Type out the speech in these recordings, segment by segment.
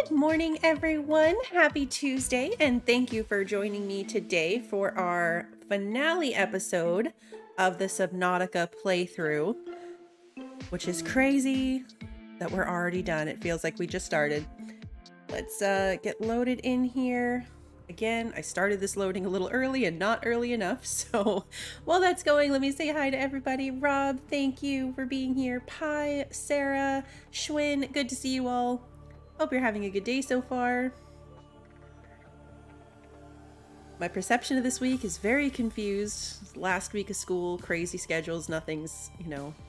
Good morning, everyone. Happy Tuesday, and thank you for joining me today for our finale episode of the Subnautica playthrough, which is crazy that we're already done. It feels like we just started. Let's get loaded in here. Again, I started this loading a little early and not early enough, so while that's going, let me say hi to everybody. Rob, thank you for being here. Pi, Sarah, Schwinn, good to see you all. Hope you're having a good day so far. My perception of this week is very confused. Last week of school, crazy schedules, nothing's,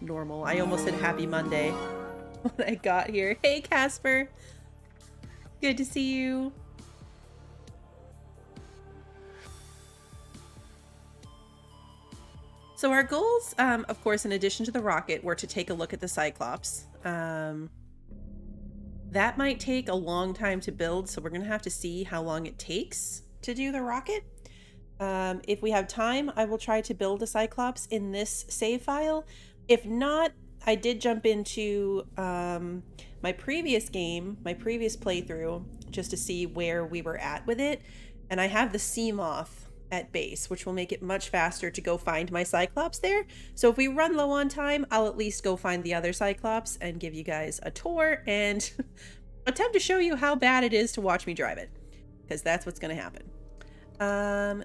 normal. I almost said happy Monday when I got here. Hey, Casper. Good to see you. So our goals, of course, in addition to the rocket, were to take a look at the Cyclops. That might take a long time to build, so we're going to have to see how long it takes to do the rocket. If we have time, I will try to build a Cyclops in this save file. If not, I did jump into my previous game, my previous playthrough, just to see where we were at with it. And I have the sea moth at base, which will make it much faster to go find my Cyclops there. So if we run low on time, I'll at least go find the other Cyclops and give you guys a tour and attempt to show you how bad it is to watch me drive it, because that's what's going to happen.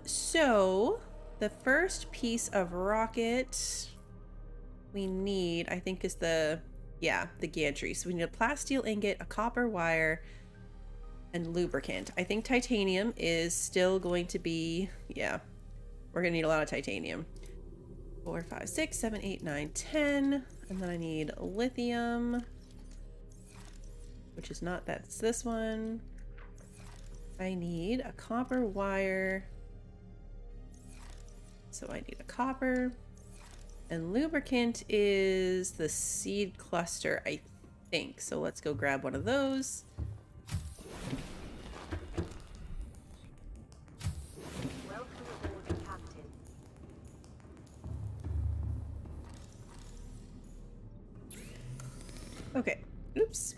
So the first piece of rocket we need, I think, is the gantry. So we need a plasteel ingot, a copper wire, and lubricant. I think titanium is still going to be, we're gonna need a lot of titanium. 4, 5, 6, 7, 8, 9, 10. And then I need lithium, which is not, that's this one. I need a copper wire. So I need a copper. And lubricant is the seed cluster, I think. So let's go grab one of those. Okay, oops.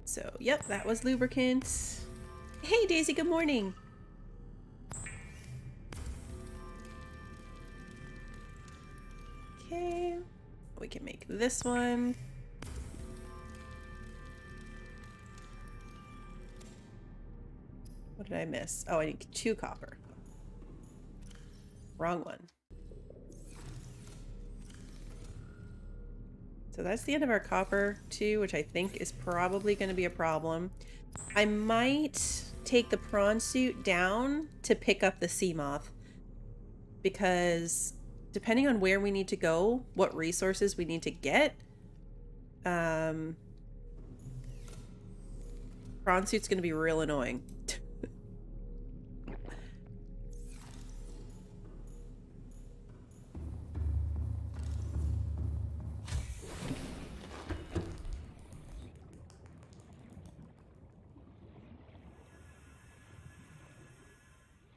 So, yep, that was lubricant. Hey, Daisy, good morning. Okay, we can make this one. What did I miss? Oh, I need 2 copper. Wrong one. So that's the end of our copper too, which I think is probably going to be a problem. I might take the prawn suit down to pick up the sea moth, because depending on where we need to go, what resources we need to get, prawn suit's going to be real annoying.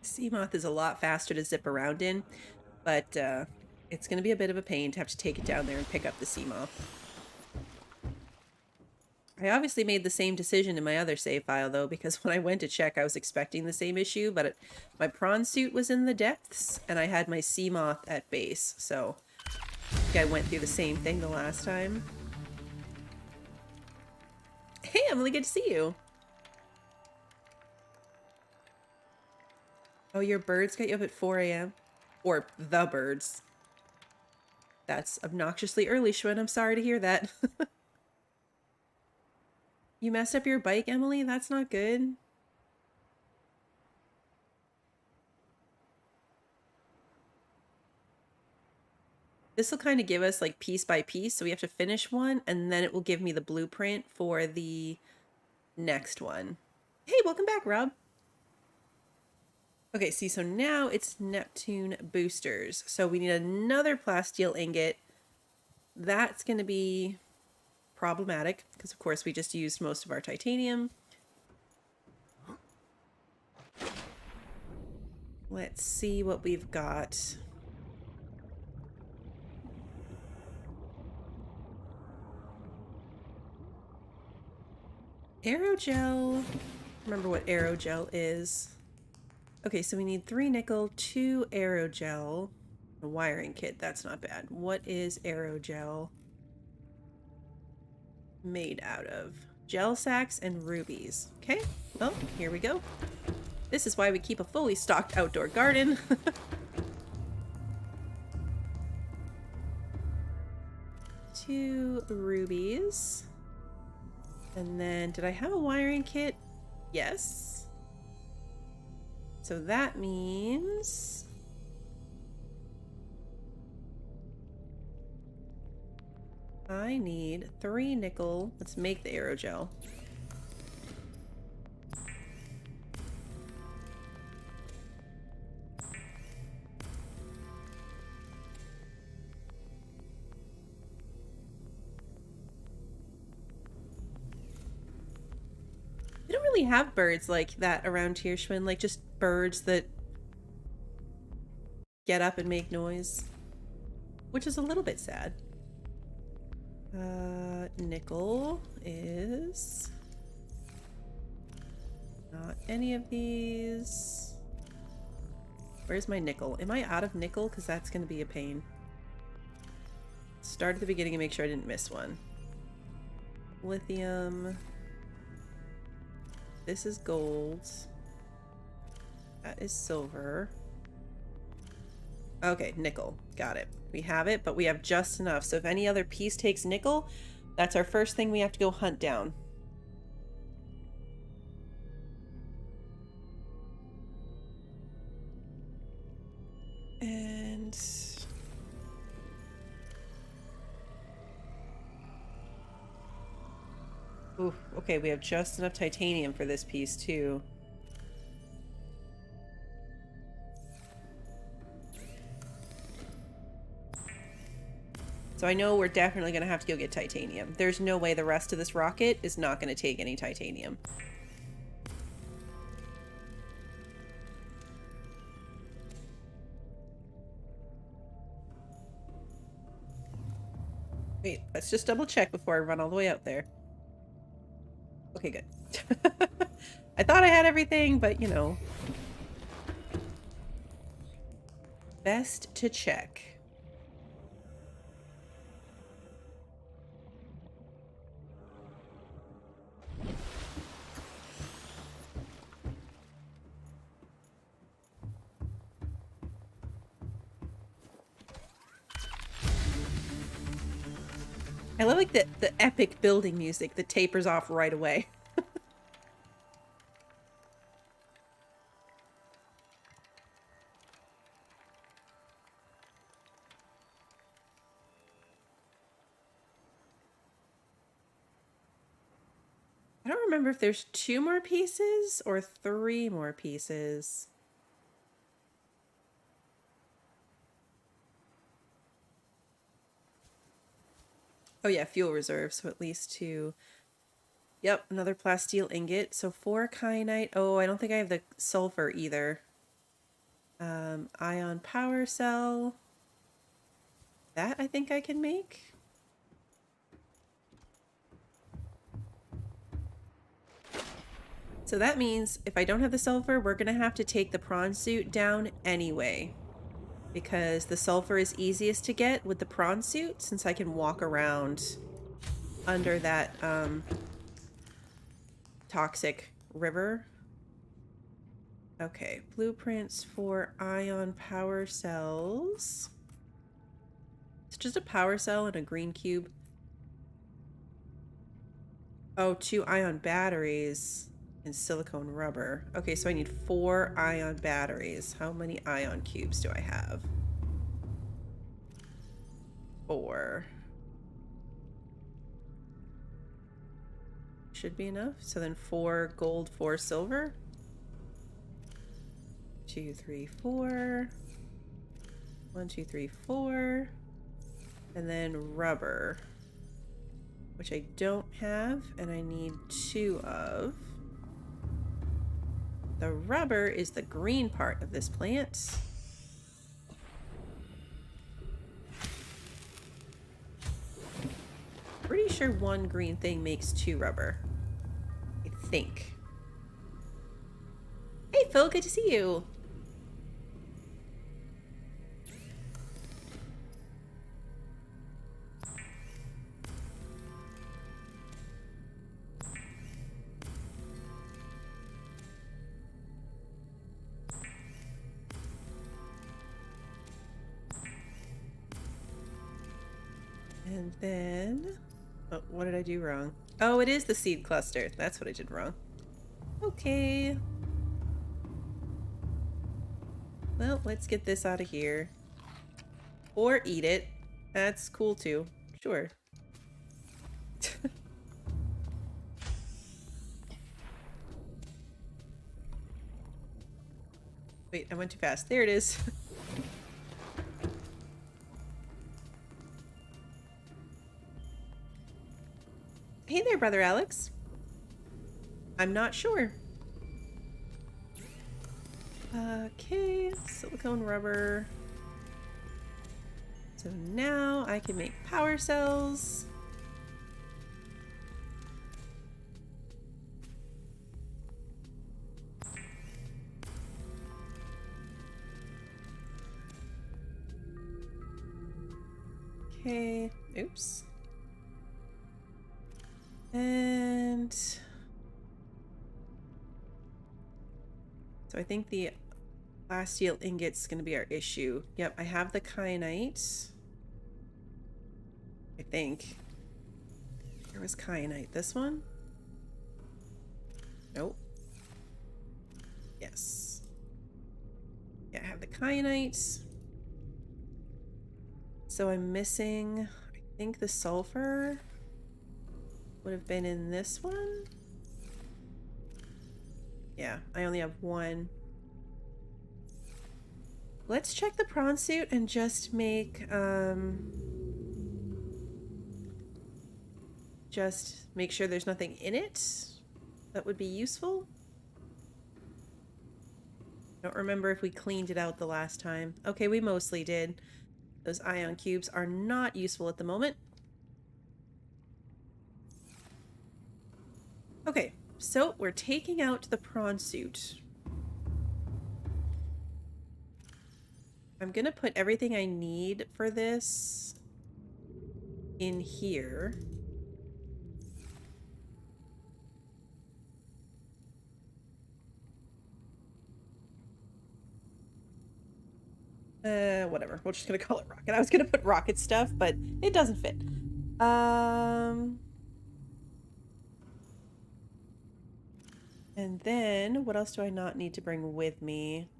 Sea moth is a lot faster to zip around in, but it's going to be a bit of a pain to have to take it down there and pick up the sea moth. I obviously made the same decision in my other save file, though, because when I went to check, I was expecting the same issue, but my prawn suit was in the depths, and I had my sea moth at base, so I think I went through the same thing the last time. Hey, Emily, good to see you. Oh, your birds got you up at 4 a.m.? Or the birds. That's obnoxiously early, Schwinn. I'm sorry to hear that. You messed up your bike, Emily? That's not good. This will kind of give us like piece by piece, so we have to finish one, and then it will give me the blueprint for the next one. Hey, welcome back, Rob. Okay, see, so now it's Neptune boosters. So we need another plasteel ingot. That's going to be problematic, because of course we just used most of our titanium. Let's see what we've got. Aerogel. Remember what aerogel is. Okay, so we need 3 nickel, 2 aerogel, a wiring kit. That's not bad. What is aerogel made out of? Gel sacks and rubies. Okay, well, here we go. This is why we keep a fully stocked outdoor garden. 2 rubies. And then, did I have a wiring kit? Yes. So that means I need 3 nickel. Let's make the aerogel. We don't really have birds like that around here, Schwinn. Like just birds that get up and make noise, which is a little bit sad. Nickel is not any of these. Where's my nickel? Am I out of nickel? Because that's going to be a pain. Start at the beginning and make sure I didn't miss one. Lithium. This is gold. That is silver. Okay, nickel. Got it. We have it, but we have just enough. So if any other piece takes nickel, that's our first thing we have to go hunt down. And... ooh, okay, we have just enough titanium for this piece, too. So I know we're definitely going to have to go get titanium. There's no way the rest of this rocket is not going to take any titanium. Wait, let's just double check before I run all the way out there. Okay, good. I thought I had everything, but you know. Best to check. I love like the epic building music that tapers off right away. I don't remember if there's 2 more pieces or 3 more pieces. Oh yeah, fuel reserve, so at least 2. Yep, another plasteel ingot. So 4 kyanite. Oh, I don't think I have the sulfur either. Ion power cell. That I think I can make. So that means if I don't have the sulfur, we're going to have to take the prawn suit down anyway. Because the sulfur is easiest to get with the prawn suit, since I can walk around under that toxic river. Okay, blueprints for ion power cells. It's just a power cell and a green cube. Oh, 2 ion batteries and silicone rubber. Okay, so I need 4 ion batteries. How many ion cubes do I have? 4. Should be enough. So then 4 gold, 4 silver. 2, 3, 4. 1, 2, 3, 4. And then rubber, which I don't have, and I need 2 of. The rubber is the green part of this plant. Pretty sure 1 green thing makes 2 rubber. think. Hey, Phil, good to see you. And then, oh, what did I do wrong? Oh, it is the seed cluster. That's what I did wrong. Okay. Well, let's get this out of here. Or eat it. That's cool too. Sure. Wait, I went too fast. There it is. Hey there, Brother Alex. I'm not sure. Okay, silicone rubber. So now I can make power cells. Okay, oops. And so I think the plasteel ingot's going to be our issue. Yep, I have the kyanite. I think. Where was kyanite? This one? Nope. Yes. Yeah, I have the kyanite. So I'm missing, I think the sulfur would have been in this one. Yeah, I only have one. Let's check the prawn suit and just make, just make sure there's nothing in it that would be useful. I don't remember if we cleaned it out the last time. Okay, we mostly did. Those ion cubes are not useful at the moment. Okay, so we're taking out the prawn suit. I'm gonna put everything I need for this in here. Whatever. We're just gonna call it rocket. I was gonna put rocket stuff, but it doesn't fit. And then, what else do I not need to bring with me?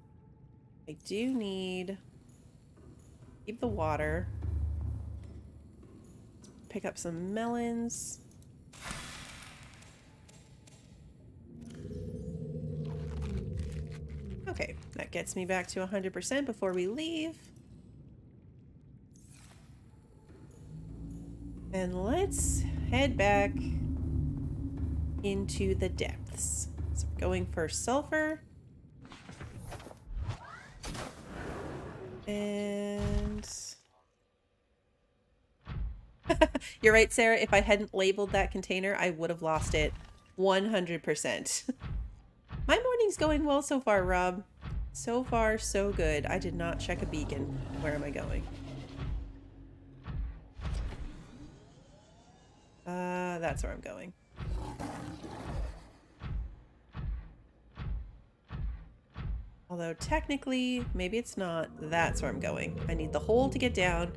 I do need... Keep the water. Pick up some melons. Okay, that gets me back to 100% before we leave. And let's head back into the depths. So we're going for sulfur. And... You're right, Sarah. If I hadn't labeled that container, I would have lost it 100%. My morning's going well so far, Rob. So far, so good. I did not check a beacon. Where am I going? That's where I'm going. Although technically, maybe it's not. That's where I'm going. I need the hole to get down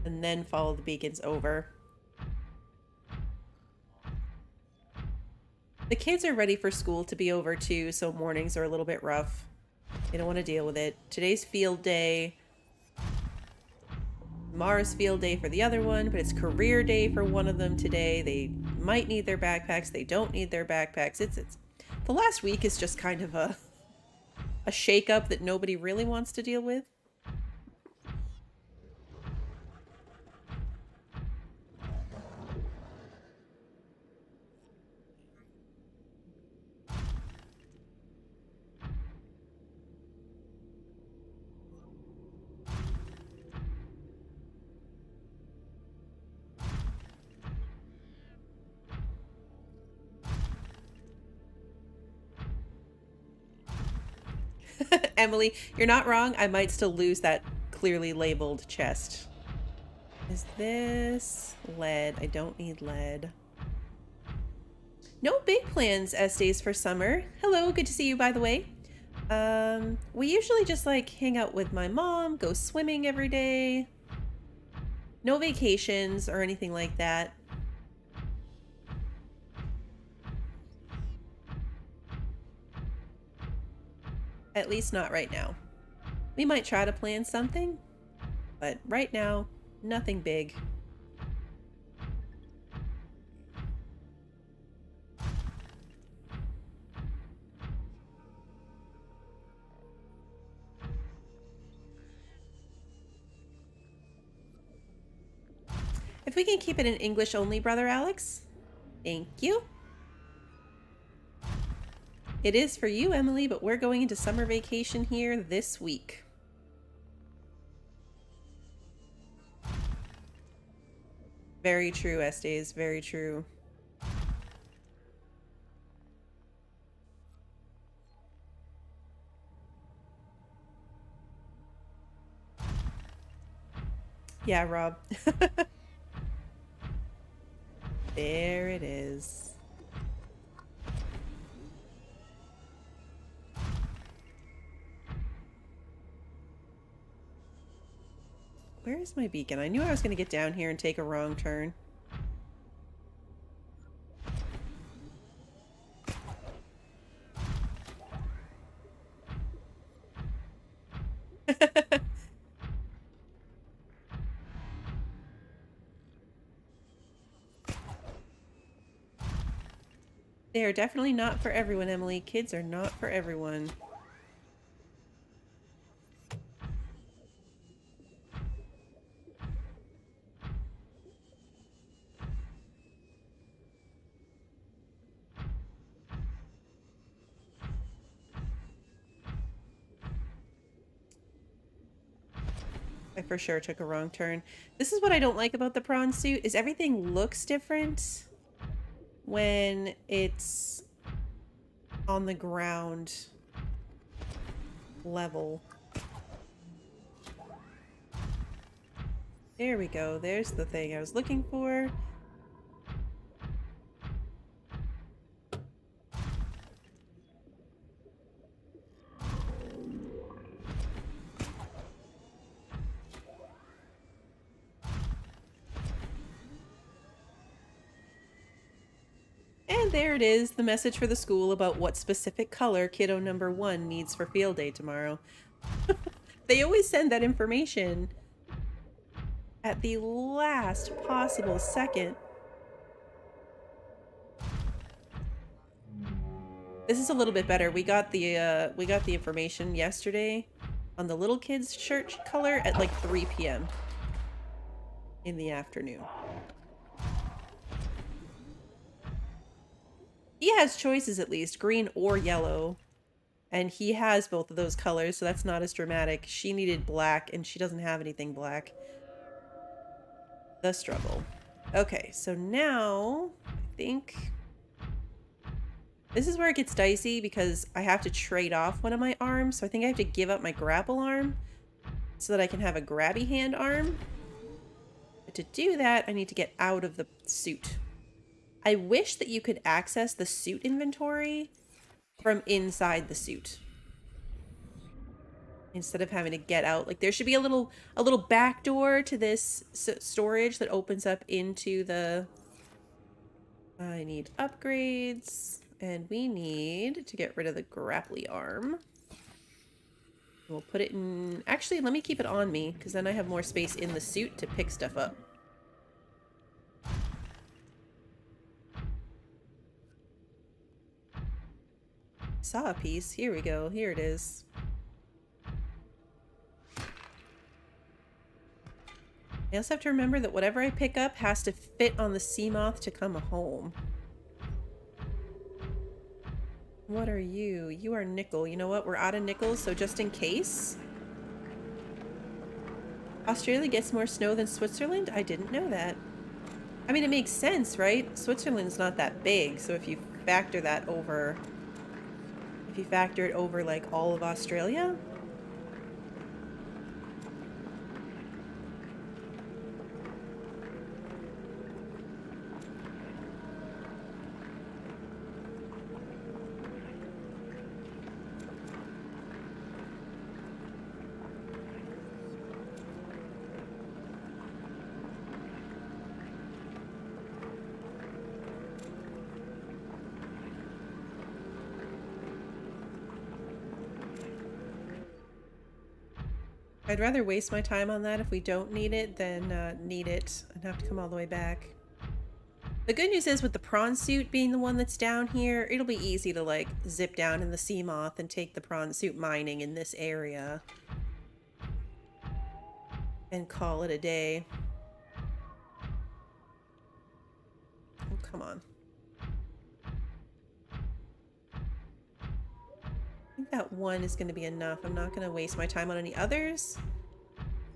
and then follow the beacons over. The kids are ready for school to be over too, so mornings are a little bit rough. They don't want to deal with it. Today's field day. Tomorrow's field day for the other one, but it's career day for one of them today. They might need their backpacks. They don't need their backpacks. It's the last week is just kind of a shake-up that nobody really wants to deal with. Emily, you're not wrong. I might still lose that clearly labeled chest. Is this lead? I don't need lead. No big plans, Estes, for summer. Hello, good to see you, by the way. We usually just like hang out with my mom, go swimming every day. No vacations or anything like that. At least not right now. We might try to plan something, but right now, nothing big. If we can keep it in English only, Brother Alex. Thank you. It is for you, Emily, but we're going into summer vacation here this week. Very true, Estes. Very true. Yeah, Rob. There it is. Where is my beacon? I knew I was going to get down here and take a wrong turn. They are definitely not for everyone, Emily. Kids are not for everyone. I for sure took a wrong turn. This is what I don't like about the prawn suit, is everything looks different when it's on the ground level. There we go. There's the thing I was looking for. And there it is, the message for the school about what specific color kiddo number 1 needs for field day tomorrow. They always send that information at the last possible second. This is a little bit better. We got the information yesterday on the little kids' shirt color at like 3 p.m. in the afternoon. He has choices at least, green or yellow. And he has both of those colors, so that's not as dramatic. She needed black, and she doesn't have anything black. The struggle. Okay, so now, I think... This is where it gets dicey, because I have to trade off one of my arms, so I think I have to give up my grapple arm so that I can have a grabby hand arm. But to do that, I need to get out of the suit. I wish that you could access the suit inventory from inside the suit instead of having to get out. Like there should be a little back door to this storage that opens up into the... I need upgrades, and we need to get rid of the grapply arm. We'll put it in... Actually, let me keep it on me, because then I have more space in the suit to pick stuff up. Saw a piece. Here we go. Here it is. I also have to remember that whatever I pick up has to fit on the sea moth to come home. What are you? You are nickel. You know what? We're out of nickels, so just in case. Australia gets more snow than Switzerland? I didn't know that. I mean, it makes sense, right? Switzerland's not that big, so if you factor that over... if you factor it over like all of Australia. I'd rather waste my time on that if we don't need it than need it and have to come all the way back. The good news is with the prawn suit being the one that's down here, it'll be easy to like zip down in the sea moth and take the prawn suit mining in this area. And call it a day. Oh, come on. I think that one is going to be enough. I'm not going to waste my time on any others.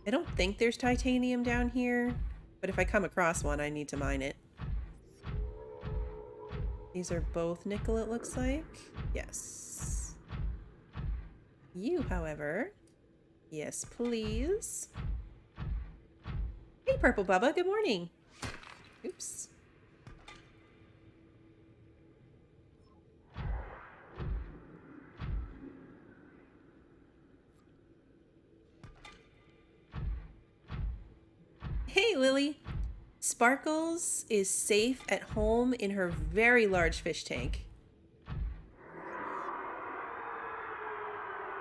I don't think there's titanium down here, but if I come across one, I need to mine it. These are both nickel, it looks like. Yes. You, however. Yes, please. Hey, Purple Bubba, good morning. Oops. Hey, Lily. Sparkles is safe at home in her very large fish tank.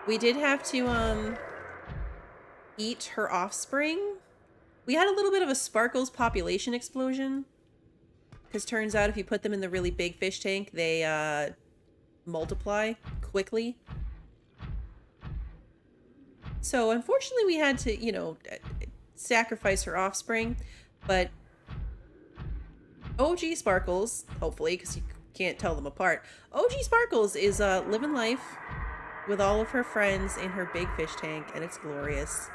We did have to, eat her offspring. We had a little bit of a Sparkles population explosion. Because turns out if you put them in the really big fish tank, they, multiply quickly. So unfortunately we had to, you know, sacrifice her offspring. But OG Sparkles, hopefully, because you can't tell them apart. OG Sparkles is living life with all of her friends in her big fish tank, and it's glorious.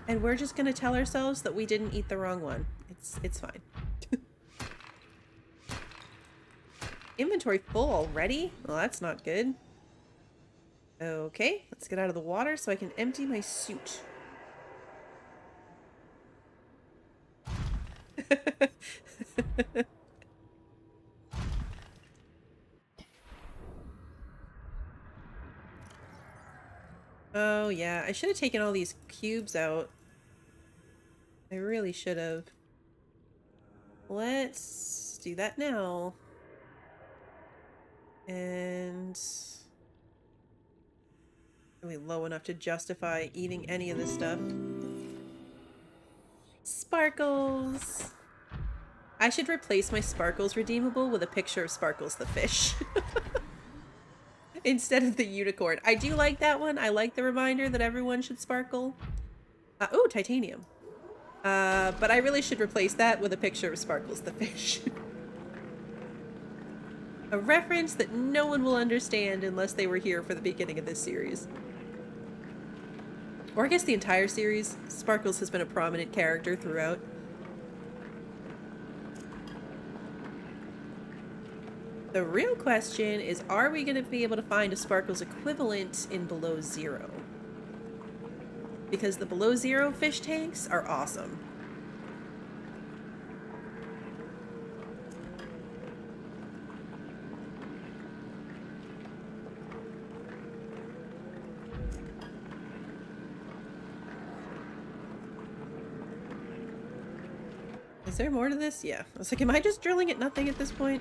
And we're just gonna tell ourselves that we didn't eat the wrong one. It's fine. Inventory full already? Well, that's not good. Okay, let's get out of the water so I can empty my suit. Oh yeah, I should have taken all these cubes out. I really should have. Let's do that now. And really low enough to justify eating any of this stuff. Sparkles! I should replace my Sparkles redeemable with a picture of Sparkles the fish. Instead of the unicorn. I do like that one. I like the reminder that everyone should sparkle. Oh, titanium. But I really should replace that with a picture of Sparkles the fish. A reference that no one will understand unless they were here for the beginning of this series. Or I guess the entire series. Sparkles has been a prominent character throughout. The real question is, are we going to be able to find a Sparkles equivalent in below zero? Because the below zero fish tanks are awesome. Is there more to this? Yeah. I was like, am I just drilling at nothing at this point?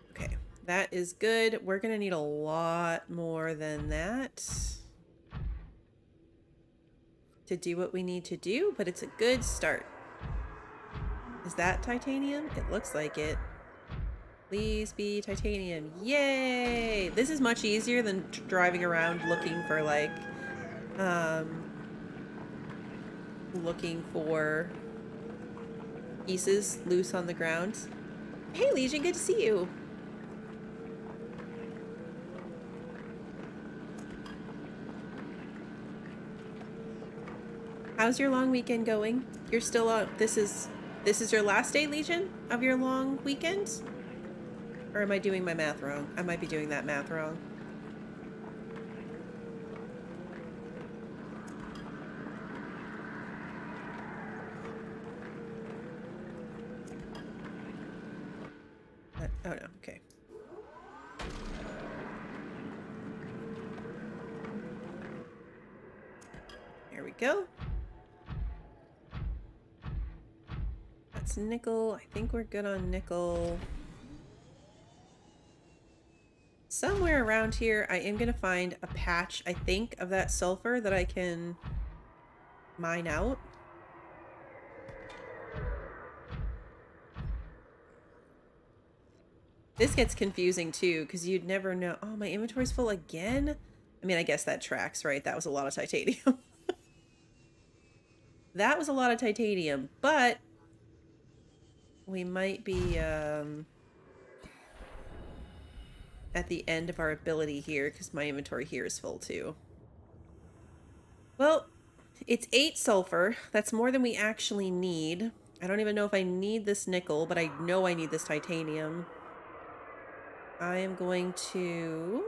Okay, that is good. We're gonna need a lot more than that to do what we need to do, but it's a good start. Is that titanium? It looks like it. Please be titanium. Yay! This is much easier than driving around looking for like, looking for pieces loose on the ground. Hey Legion, good to see you. How's your long weekend going? You're still on, this is This is your last day, Legion, of your long weekend? Or am I doing my math wrong? I might be doing that math wrong. Oh no, okay. There we go. That's nickel. I think we're good on nickel. Somewhere around here, I am going to find a patch, I think, of that sulfur that I can mine out. This gets confusing, too, because you'd never know. Oh, my inventory's full again? I mean, I guess that tracks, right? That was a lot of titanium. That was a lot of titanium, but we might be at the end of our ability here because my inventory here is full, too. Well, it's 8 sulfur. That's more than we actually need. I don't even know if I need this nickel, but I know I need this titanium. I am going to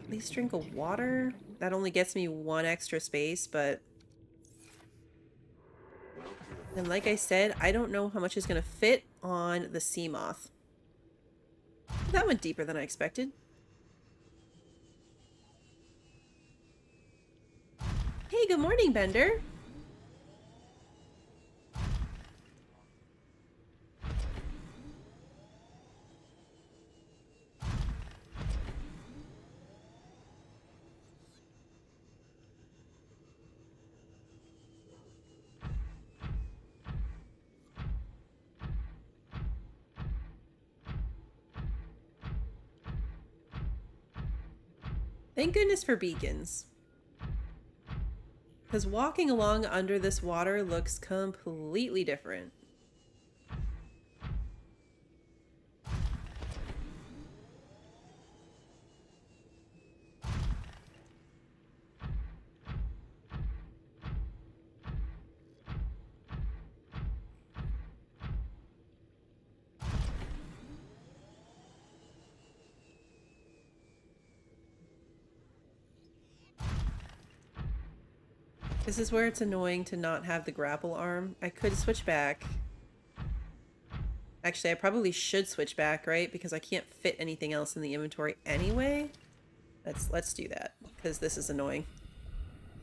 at least drink a water. That only gets me 1 extra space, but then like I said, I don't know how much is going to fit on the sea moth. That went deeper than I expected. Hey, good morning, Bender. Thank goodness for beacons. Because walking along under this water looks completely different. This is where it's annoying to not have the grapple arm. I could switch back. Actually, I probably should switch back, right? Because I can't fit anything else in the inventory anyway. Let's do that, because this is annoying.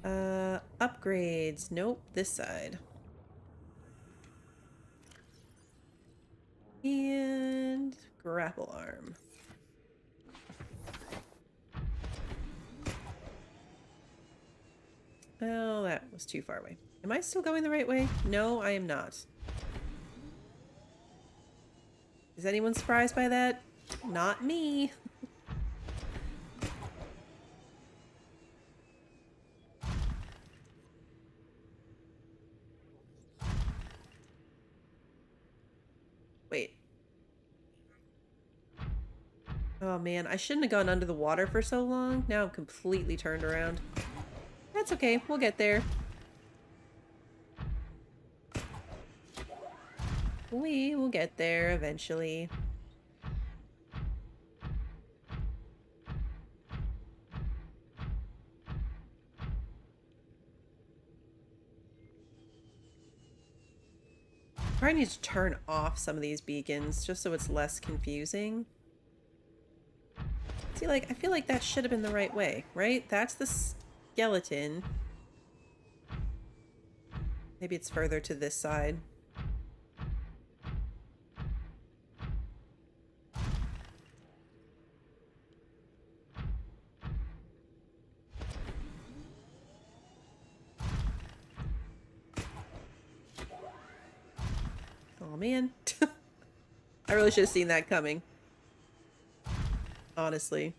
Upgrades. Nope, this side. And grapple arm. Oh, that was too far away. Am I still going the right way? No, I am not. Is anyone surprised by that? Not me. Wait. Oh man, I shouldn't have gone under the water for so long. Now I'm completely turned around. That's okay, we'll get there. We will get there eventually. Probably need to turn off some of these beacons just so it's less confusing. See, like, I feel like that should have been the right way, right? That's the skeleton. Maybe it's further to this side. Oh man. I really should have seen that coming. Honestly.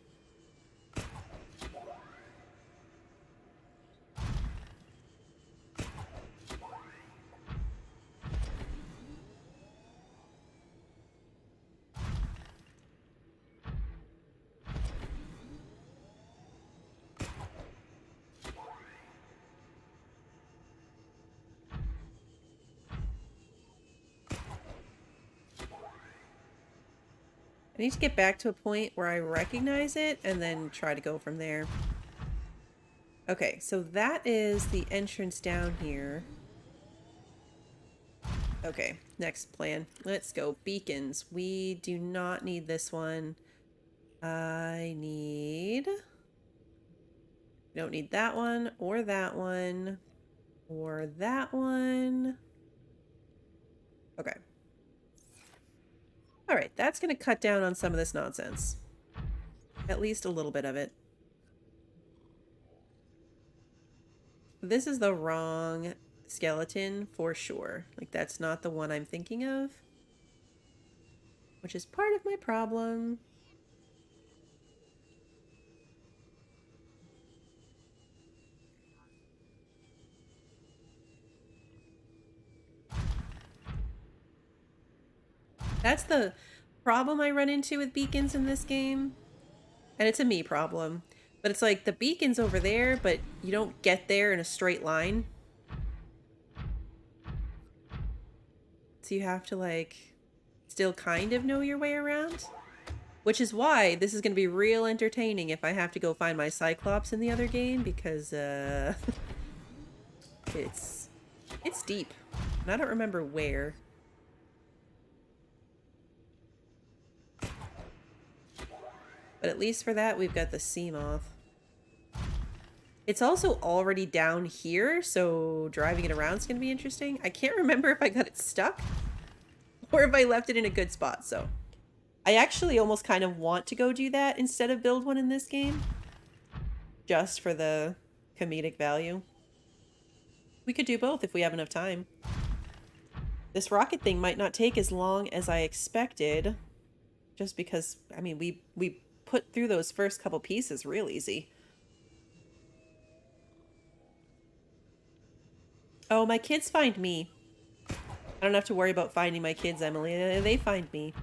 I need to get back to a point where I recognize it and then try to go from there. Okay, so that is the entrance down here. Okay, next plan. Let's go. Beacons. We do not need this one. I need... We don't need that one, or that one, or that one. Okay. Alright, that's going to cut down on some of this nonsense. At least a little bit of it. This is the wrong skeleton for sure. Like, that's not the one I'm thinking of. Which is part of my problem. That's the problem I run into with beacons in this game. And it's a me problem. But it's like, the beacon's over there, but you don't get there in a straight line. So you have to, like, still kind of know your way around. Which is why this is going to be real entertaining if I have to go find my Cyclops in the other game, because, it's deep. And I don't remember where. But at least for that, we've got the sea moth. It's also already down here, so driving it around is going to be interesting. I can't remember if I got it stuck or if I left it in a good spot, so. I actually almost kind of want to go do that instead of build one in this game. Just for the comedic value. We could do both if we have enough time. This rocket thing might not take as long as I expected. Just because, I mean, we put through those first couple pieces real easy. Oh, my kids find me. I don't have to worry about finding my kids, Emily. They find me.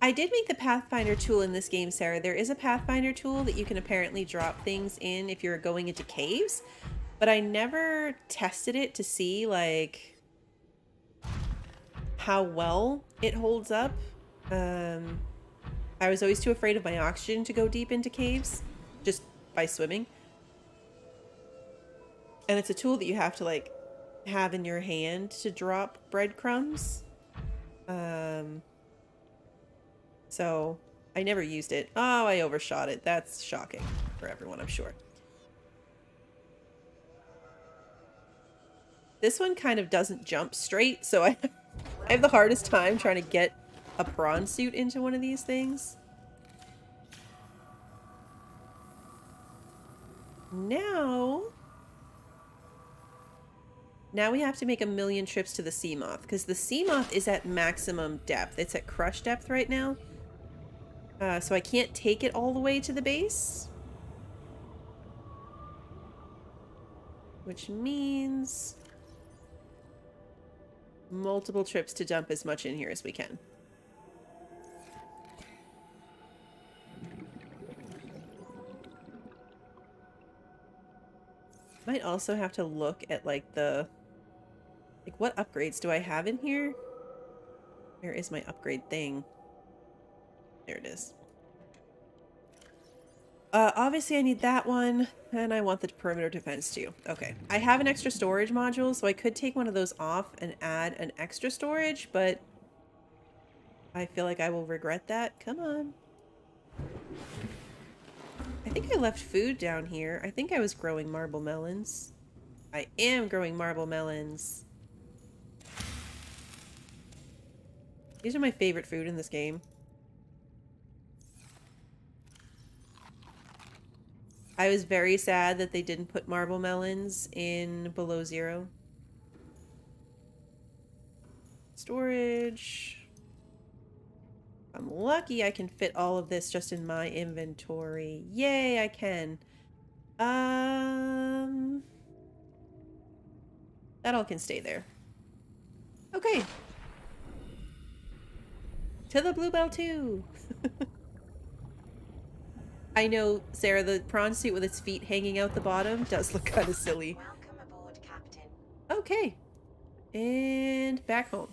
I did make the Pathfinder tool in this game, Sarah. There is a Pathfinder tool that you can apparently drop things in if you're going into caves, but I never tested it to see, like, how well it holds up. I was always too afraid of my oxygen to go deep into caves, just by swimming. And it's a tool that you have to, like, have in your hand to drop breadcrumbs. So I never used it. Oh, I overshot it. That's shocking for everyone, I'm sure. This one kind of doesn't jump straight, so I have the hardest time trying to get a prawn suit into one of these things. Now we have to make 1,000,000 trips to the sea moth, because the sea moth is at maximum depth. It's at crush depth right now. So I can't take it all the way to the base. Which means multiple trips to dump as much in here as we can. Might also have to look at, like, what upgrades do I have in here? Where is my upgrade thing? There it is. Obviously I need that one, and I want the perimeter defense too. Okay, I have an extra storage module, so I could take one of those off and add an extra storage, but I feel like I will regret that. Come on. I think I left food down here. I think I was growing marble melons. I am growing marble melons. These are my favorite food in this game. I was very sad that they didn't put marble melons in Below Zero. Storage. I'm lucky I can fit all of this just in my inventory. Yay, I can. That all can stay there. Okay. To the Bluebell 2! I know, Sarah, the prawn suit with its feet hanging out the bottom does look kind of silly. Welcome aboard, Captain. Okay. And back home.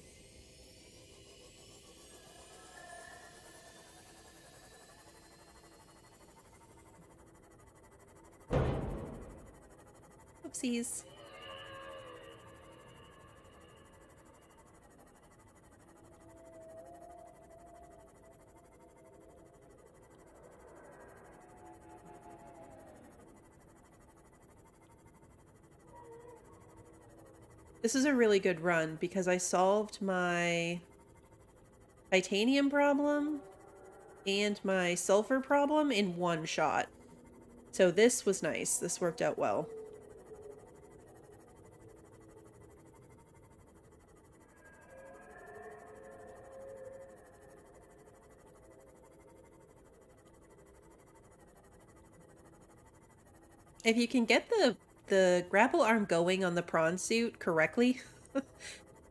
Oopsies. This is a really good run because I solved my titanium problem and my sulfur problem in one shot. So this was nice. This worked out well. If you can get the grapple arm going on the prawn suit correctly,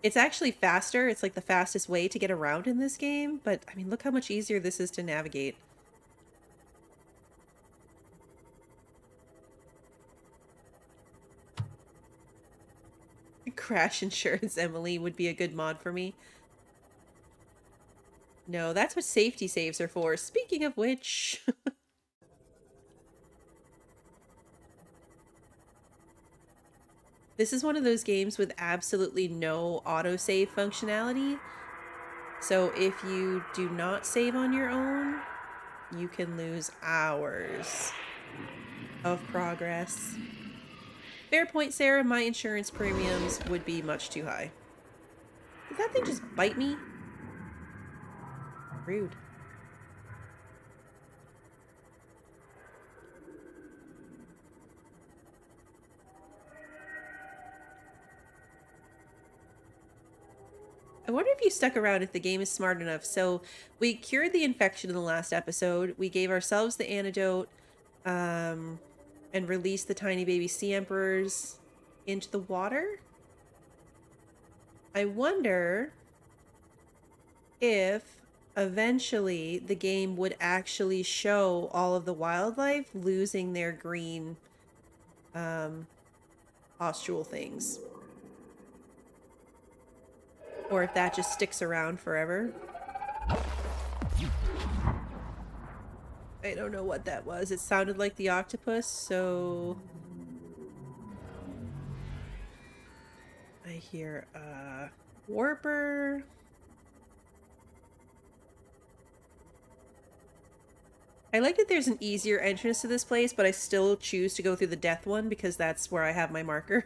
it's actually faster. It's like the fastest way to get around in this game, but I mean, look how much easier this is to navigate. Crash insurance, Emily, would be a good mod for me. No, that's what safety saves are for. Speaking of which... This is one of those games with absolutely no autosave functionality. So if you do not save on your own, you can lose hours of progress. Fair point, Sarah. My insurance premiums would be much too high. Did that thing just bite me? Rude. I wonder if you stuck around if the game is smart enough. So we cured the infection in the last episode. We gave ourselves the antidote and released the tiny baby sea emperors into the water. I wonder if eventually the game would actually show all of the wildlife losing their green pustule things. Or if that just sticks around forever. I don't know what that was. It sounded like the octopus, so... I hear a warper. I like that there's an easier entrance to this place, but I still choose to go through the death one because that's where I have my marker.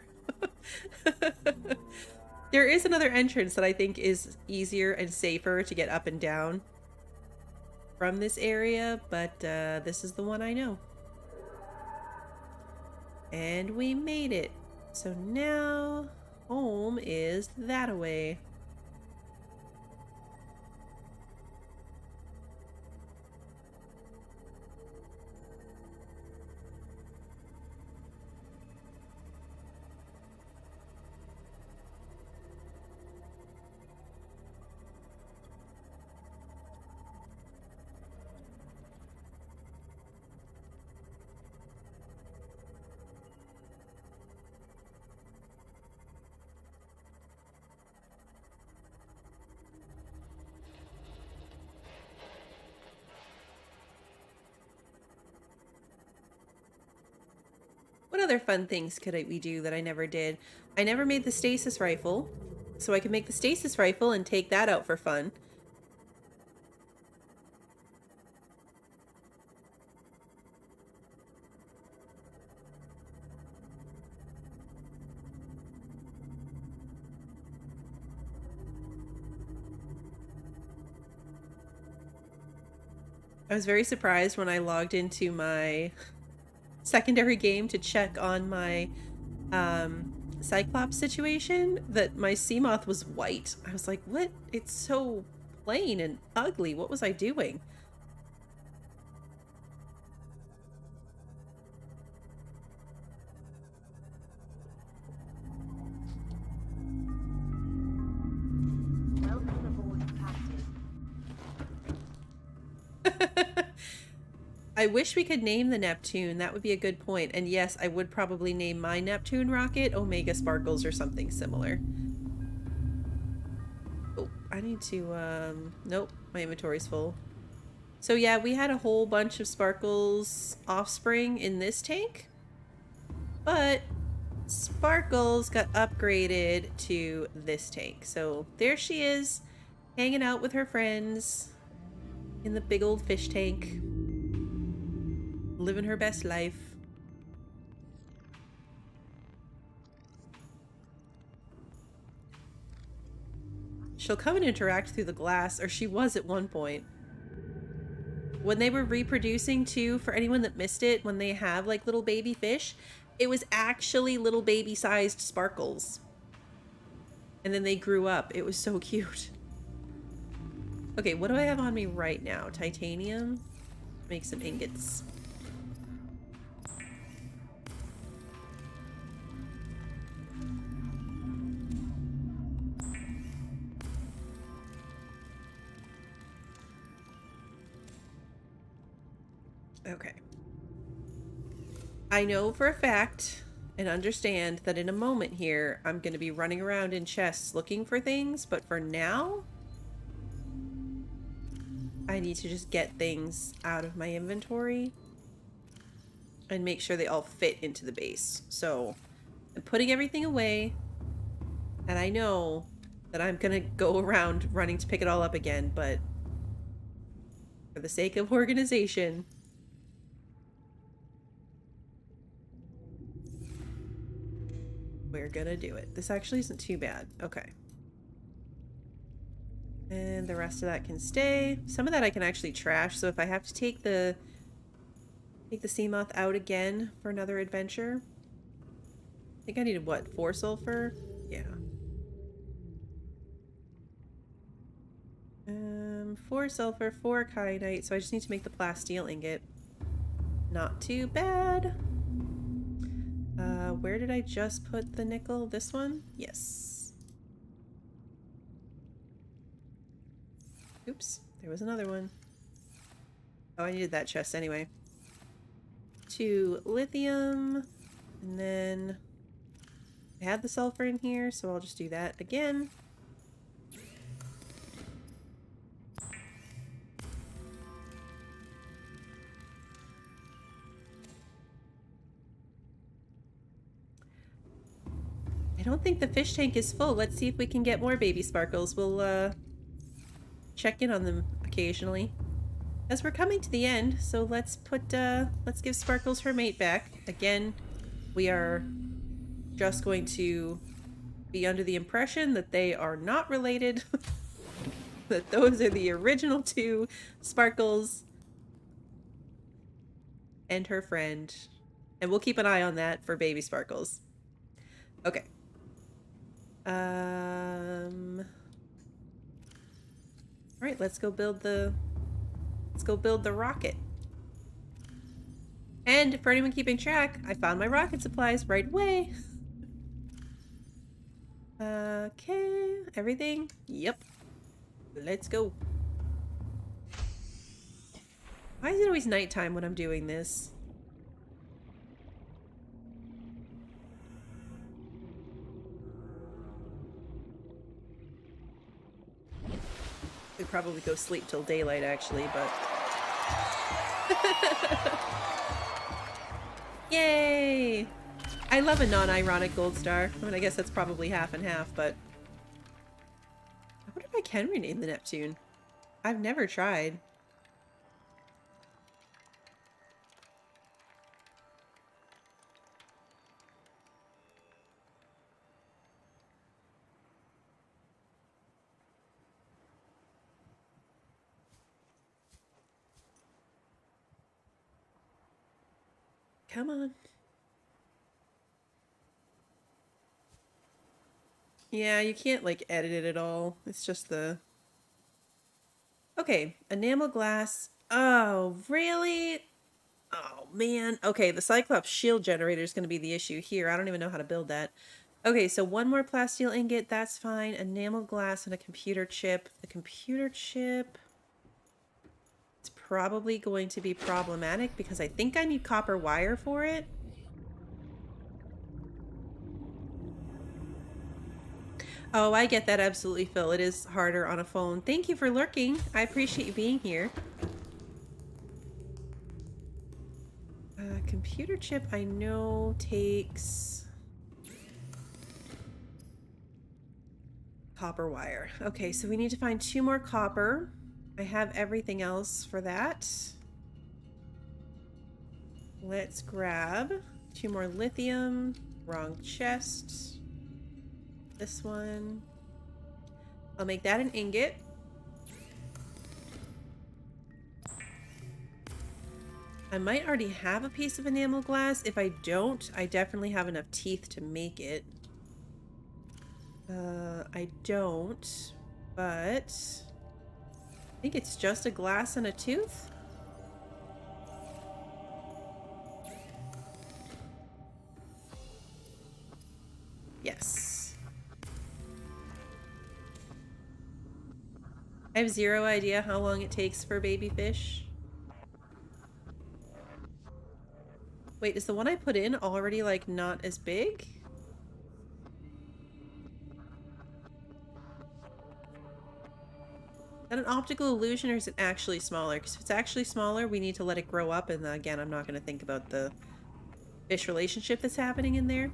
There is another entrance that I think is easier and safer to get up and down from this area, but this is the one I know. And we made it. So now home is that-a-way. What other fun things could we do that I never did? I never made the stasis rifle, so I could make the stasis rifle and take that out for fun. I was very surprised when I logged into my secondary game to check on my Cyclops situation that my Seamoth was white. I was like, what? It's so plain and ugly. What was I doing? I wish we could name the Neptune. That would be a good point. And yes, I would probably name my Neptune rocket Omega Sparkles or something similar. Oh, I need to, nope, my inventory's full. So yeah, we had a whole bunch of Sparkles offspring in this tank, but Sparkles got upgraded to this tank. So there she is, hanging out with her friends in the big old fish tank, living her best life. She'll come and interact through the glass, or she was at one point. When they were reproducing too, for anyone that missed it, when they have like little baby fish, it was actually little baby sized Sparkles. And then they grew up. It was so cute. Okay, what do I have on me right now? Titanium. Make some ingots. Okay. I know for a fact and understand that in a moment here, I'm going to be running around in chests looking for things, but for now, I need to just get things out of my inventory and make sure they all fit into the base. So I'm putting everything away, and I know that I'm going to go around running to pick it all up again, but for the sake of organization, we're gonna do it. This actually isn't too bad. Okay. And the rest of that can stay. Some of that I can actually trash, so if I have to take the sea moth out again for another adventure. I think I needed what? 4 sulfur? Yeah. 4 sulfur, 4 kyanite, so I just need to make the plasteel ingot. Not too bad. Where did I just put the nickel? This one? Yes. Oops, there was another one. Oh, I needed that chest anyway. 2 lithium, and then I had the sulfur in here, so I'll just do that again. I don't think the fish tank is full. Let's see if we can get more baby Sparkles. We'll check in on them occasionally. As we're coming to the end, so let's give Sparkles her mate back. Again, we are just going to be under the impression that they are not related. That those are the original 2 Sparkles and her friend. And we'll keep an eye on that for baby Sparkles. Okay. Alright, let's go build the rocket. And for anyone keeping track, I found my rocket supplies right away. Okay, everything? Yep. Let's go. Why is it always nighttime when I'm doing this? We'd probably go sleep till daylight, actually, but... Yay! I love a non-ironic gold star. I mean, I guess that's probably half and half, but... I wonder if I can rename the Neptune. I've never tried. Come on. Yeah, you can't, like, edit it at all. It's just the... Okay, enamel glass. Oh, really? Oh, man. Okay, the Cyclops shield generator is going to be the issue here. I don't even know how to build that. Okay, so 1 more plasteel ingot. That's fine. Enamel glass and a computer chip. The computer chip... It's probably going to be problematic because I think I need copper wire for it. Oh, I get that absolutely, Phil. It is harder on a phone. Thank you for lurking. I appreciate you being here. Computer chip I know takes copper wire. Okay, so we need to find 2 more copper. I have everything else for that. Let's grab 2 more lithium. Wrong chest. This one. I'll make that an ingot. I might already have a piece of enamel glass. If I don't, I definitely have enough teeth to make it. I don't, but I think it's just a glass and a tooth. Yes. I have 0 idea how long it takes for baby fish. Wait, is the one I put in already, like, not as big? Is that an optical illusion or is it actually smaller? Because if it's actually smaller, we need to let it grow up, and again, I'm not going to think about the fish relationship that's happening in there.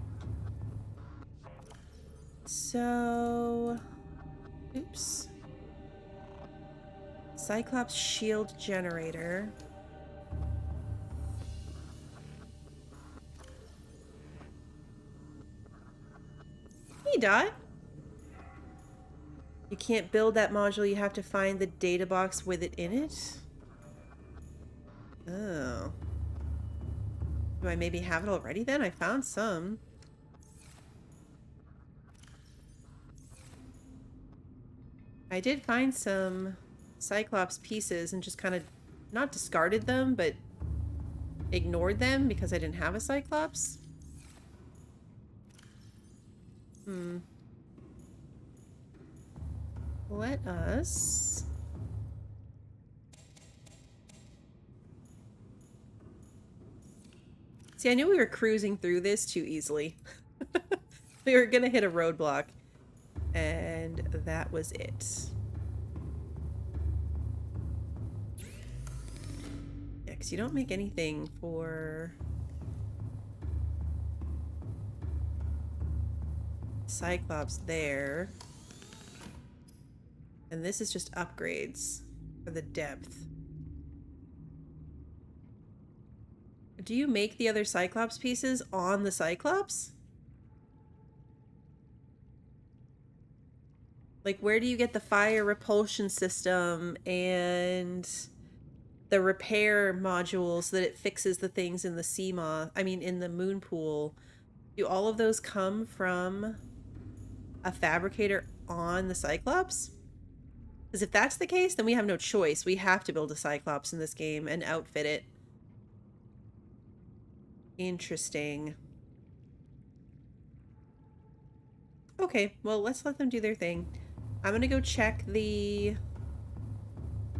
So... oops. Cyclops shield generator. Hey, Dot. You can't build that module, you have to find the data box with it in it? Oh. Do I maybe have it already then? I found some. I did find some Cyclops pieces and just kind of not discarded them, but ignored them because I didn't have a Cyclops. Let us... see, I knew we were cruising through this too easily. We were gonna hit a roadblock. And that was it. Yeah, because you don't make anything for... Cyclops there. And this is just upgrades for the depth. Do you make the other Cyclops pieces on the Cyclops? Like, where do you get the fire repulsion system and the repair module so that it fixes the things in the sea moth? I mean, in the moon pool. Do all of those come from a fabricator on the Cyclops? Because if that's the case, then we have no choice. We have to build a Cyclops in this game and outfit it. Interesting. Okay, well, let's let them do their thing. I'm gonna go check the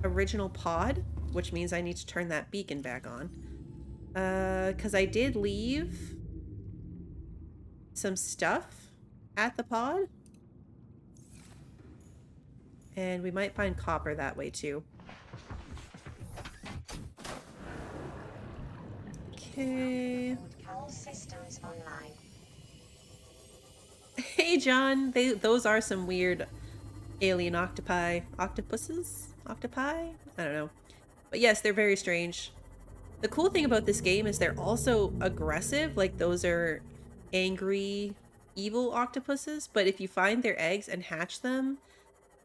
original pod, which means I need to turn that beacon back on. Because I did leave some stuff at the pod. And we might find copper that way too. Okay. All systems online. Hey, John. Those are some weird alien octopi. Octopuses? Octopi? I don't know. But yes, they're very strange. The cool thing about this game is they're also aggressive. Like, those are angry, evil octopuses. But if you find their eggs and hatch them,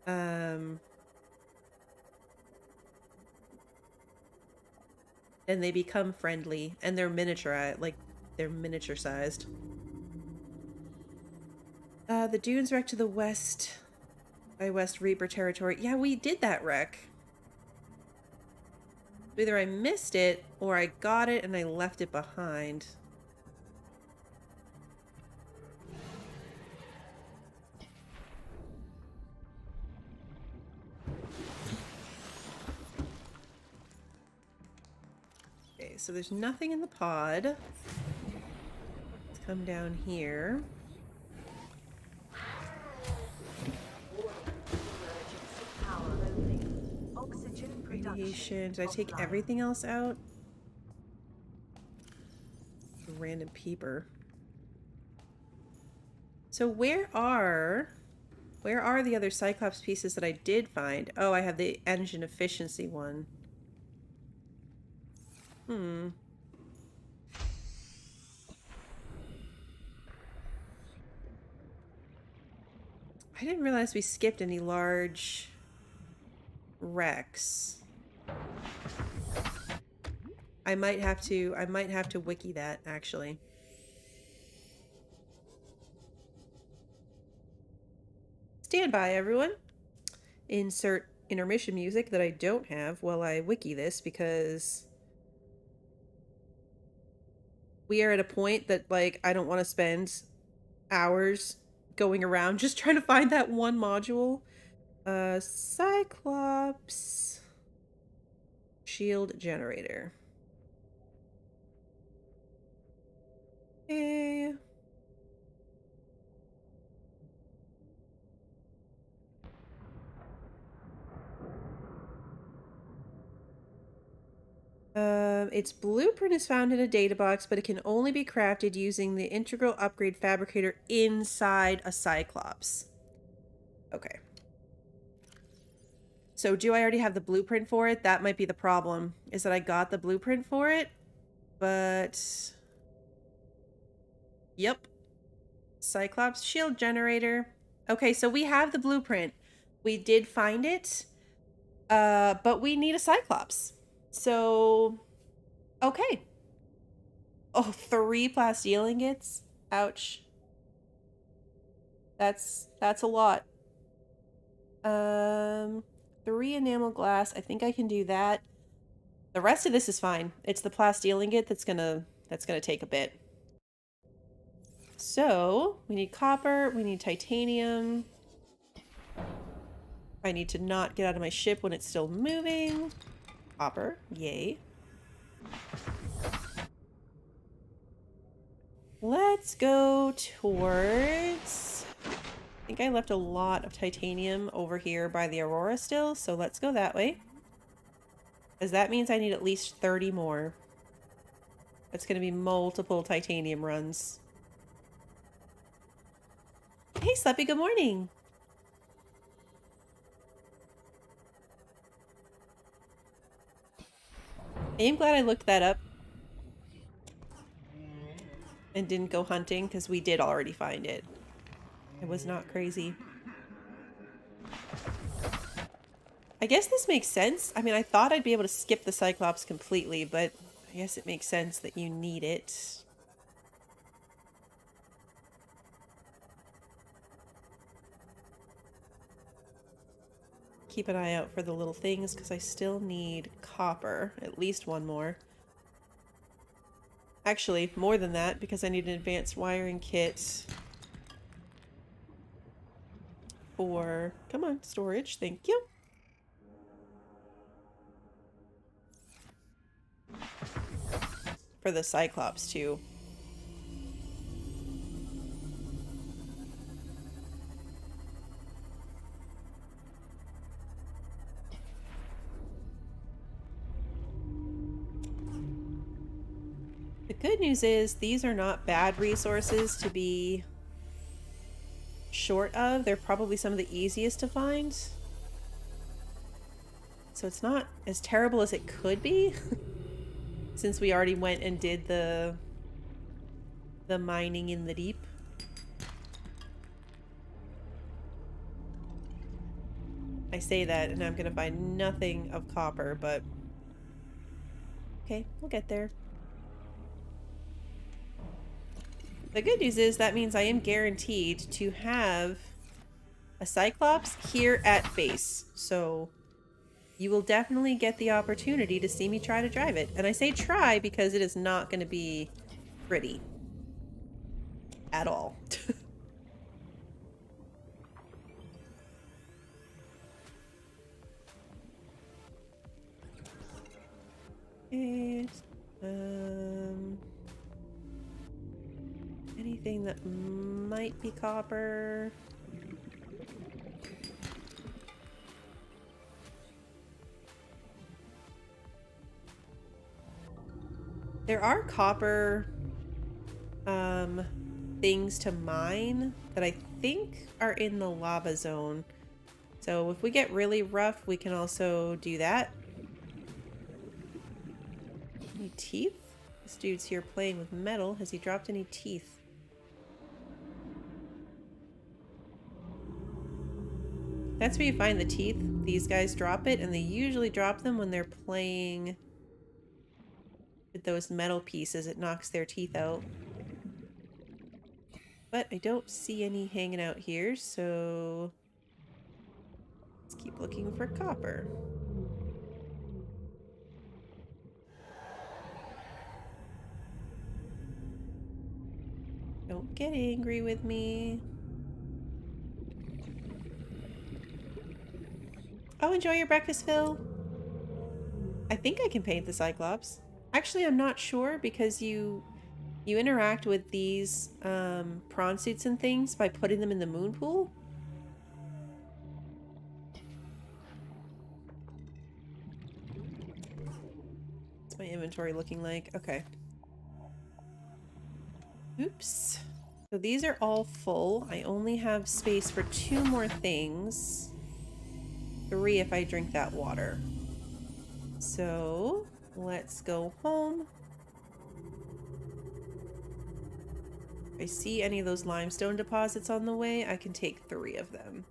and they become friendly, and they're miniature, like, they're miniature sized. The dunes wreck to the west by West Reaper territory. Yeah, we did that wreck. Either I missed it or I got it and I left it behind. Okay, so there's nothing in the pod. Let's come down here. Radiation. Did I take everything else out? A random peeper. So where are the other Cyclops pieces that I did find? Oh, I have the engine efficiency one. Hmm. I didn't realize we skipped any large wrecks. I might have to wiki that, actually. Stand by, everyone. Insert intermission music that I don't have while I wiki this, because we are at a point that, like, I don't want to spend hours going around just trying to find that one module. Cyclops shield generator. Okay. Its blueprint is found in a data box, but it can only be crafted using the integral upgrade fabricator inside a Cyclops. Okay. So do I already have the blueprint for it? That might be the problem, is that I got the blueprint for it, but... Yep. Cyclops shield generator. Okay, so we have the blueprint. We did find it, but we need a Cyclops. So... Okay. Oh, 3 plasteel ingots? Ouch. That's a lot. 3 enamel glass. I think I can do that. The rest of this is fine. It's the plasteel ingot that's gonna take a bit. So, we need copper, we need titanium. I need to not get out of my ship when it's still moving. Copper, yay. Let's go towards... I think I left a lot of titanium over here by the Aurora still, so let's go that way. Because that means I need at least 30 more. That's going to be multiple titanium runs. Hey, Sleppy, good morning. I am glad I looked that up and didn't go hunting, because we did already find it. I was not crazy. I guess this makes sense. I mean, I thought I'd be able to skip the Cyclops completely, but I guess it makes sense that you need it. Keep an eye out for the little things, because I still need copper. At least 1 more. Actually, more than that, because I need an advanced wiring kit for... Come on, storage. Thank you. For the Cyclops, too. The good news is these are not bad resources to be short of. They're probably some of the easiest to find. So it's not as terrible as it could be. Since we already went and did the mining in the deep. I say that and I'm gonna find nothing of copper, but okay, we'll get there. The good news is that means I am guaranteed to have a Cyclops here at base. So you will definitely get the opportunity to see me try to drive it. And I say try because it is not going to be pretty. At all. Anything that might be copper. There are copper things to mine that I think are in the lava zone. So if we get really rough, we can also do that. Any teeth? This dude's here playing with metal. Has he dropped any teeth? That's where you find the teeth. These guys drop it, and they usually drop them when they're playing with those metal pieces. It knocks their teeth out. But I don't see any hanging out here, so let's keep looking for copper. Don't get angry with me. Oh, enjoy your breakfast, Phil. I think I can paint the Cyclops. Actually, I'm not sure because you interact with these prawn suits and things by putting them in the moon pool. What's my inventory looking like? Okay. Oops. So these are all full. I only have space for 2 more things. 3 if I drink that water. So let's go home. If I see any of those limestone deposits on the way, I can take 3 of them.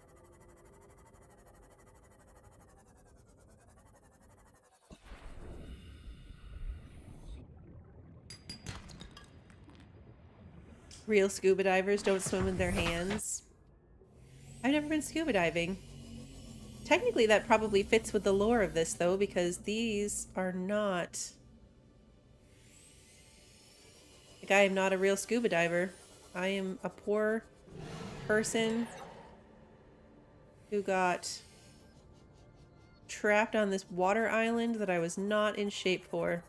Real scuba divers don't swim with their hands. I've never been scuba diving. Technically, that probably fits with the lore of this, though, because these are not... Like, I am not a real scuba diver. I am a poor person who got trapped on this water island that I was not in shape for.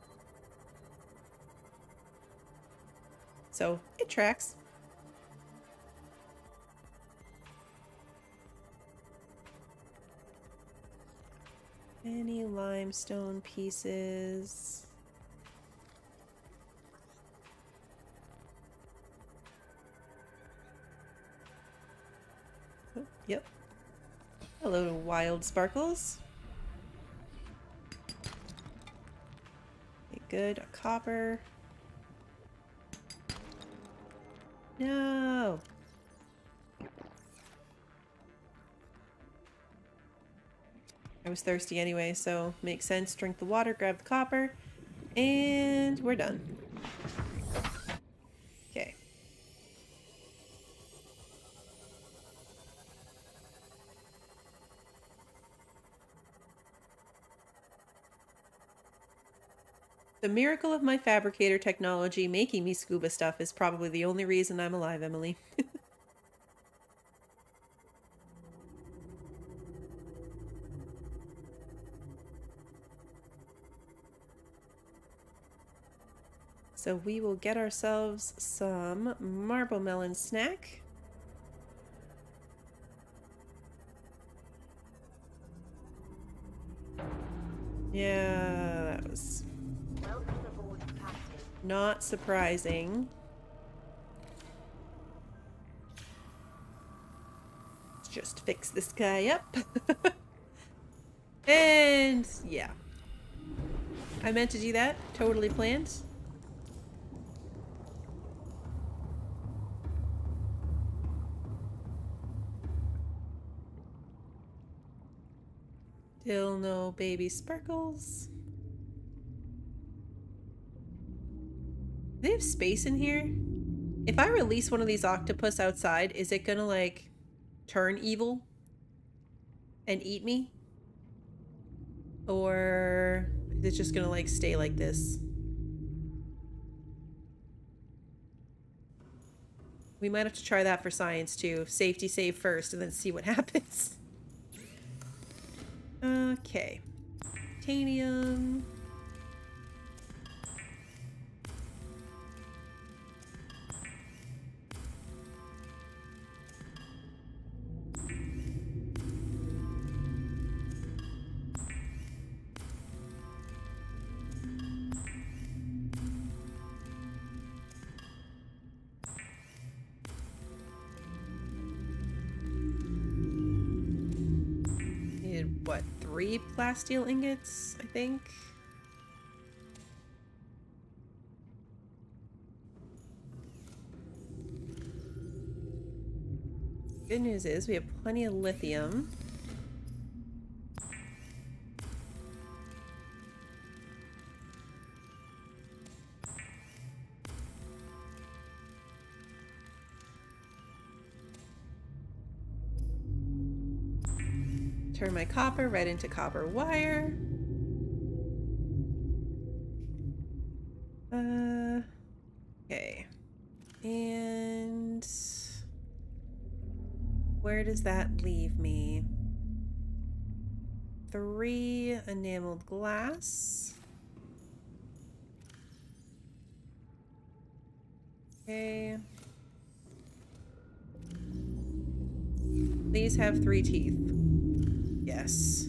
So, it tracks. Any limestone pieces? Oh, yep. Hello, wild sparkles. Okay, good. A copper. No. I was thirsty anyway, so makes sense. Drink the water, grab the copper, and we're done. Okay. The miracle of my fabricator technology making me scuba stuff is probably the only reason I'm alive, Emily. So we will get ourselves some marble melon snack. Yeah, that was not surprising. Let's just fix this guy up. And yeah. I meant to do that. Totally planned. Still no baby sparkles. Do they have space in here? If I release one of these octopus outside, is it gonna like turn evil and eat me? Or is it just gonna like stay like this? We might have to try that for science too. Safety save first and then see what happens. Okay. Titanium. 3 plasteel ingots, I think. Good news is we have plenty of lithium. Turn my copper right into copper wire. Okay. And where does that leave me? 3 enameled glass. Okay. These have 3 teeth. Yes.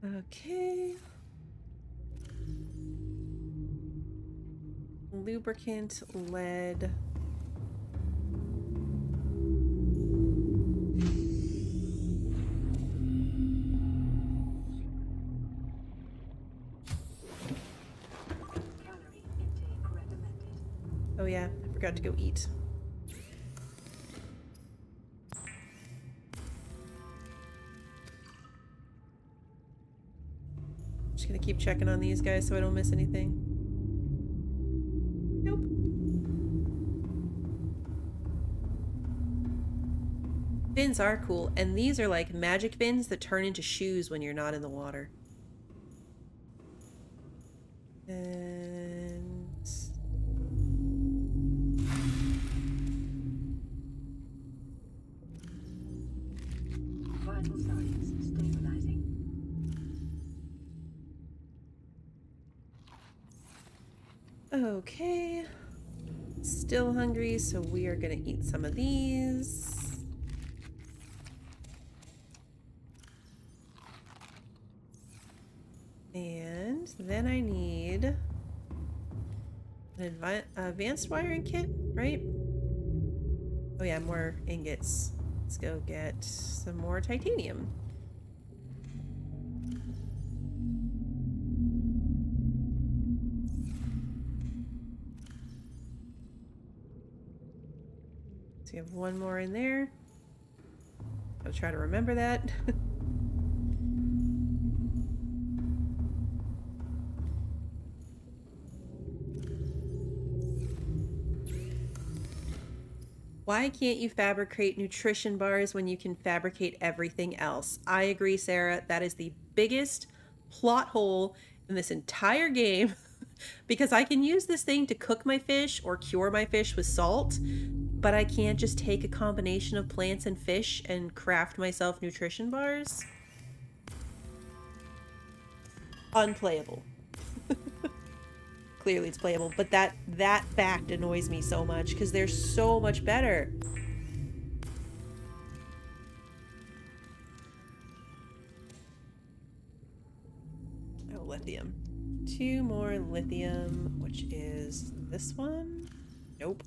Okay. Lubricant, lead. Calorie intake recommended. Oh yeah, I forgot to go eat. Just gonna keep checking on these guys so I don't miss anything. Nope. Fins are cool, and these are like magic fins that turn into shoes when you're not in the water. And Vital signs stabilizing. okay. Still hungry, so we are gonna eat some of these. And then I need an advanced wiring kit, right? Oh yeah, more ingots. Let's go get some more titanium. So you have 1 more in there. I'll try to remember that. Why can't you fabricate nutrition bars when you can fabricate everything else? I agree, Sarah. That is the biggest plot hole in this entire game because I can use this thing to cook my fish or cure my fish with salt, but I can't just take a combination of plants and fish and craft myself nutrition bars. Unplayable. Clearly it's playable, but that fact annoys me so much because they're so much better. Oh, lithium. 2 more lithium, which is this one. Nope.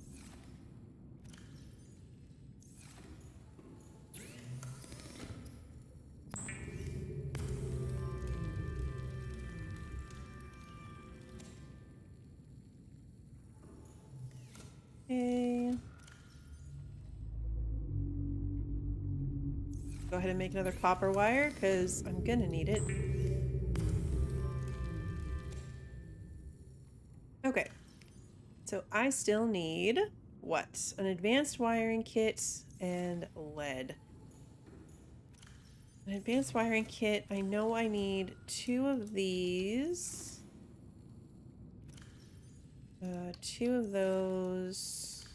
Okay. Go ahead and make another copper wire because I'm gonna need it. Okay. So I still need what? An advanced wiring kit and lead. An advanced wiring kit. I know I need 2 of these. 2 of those.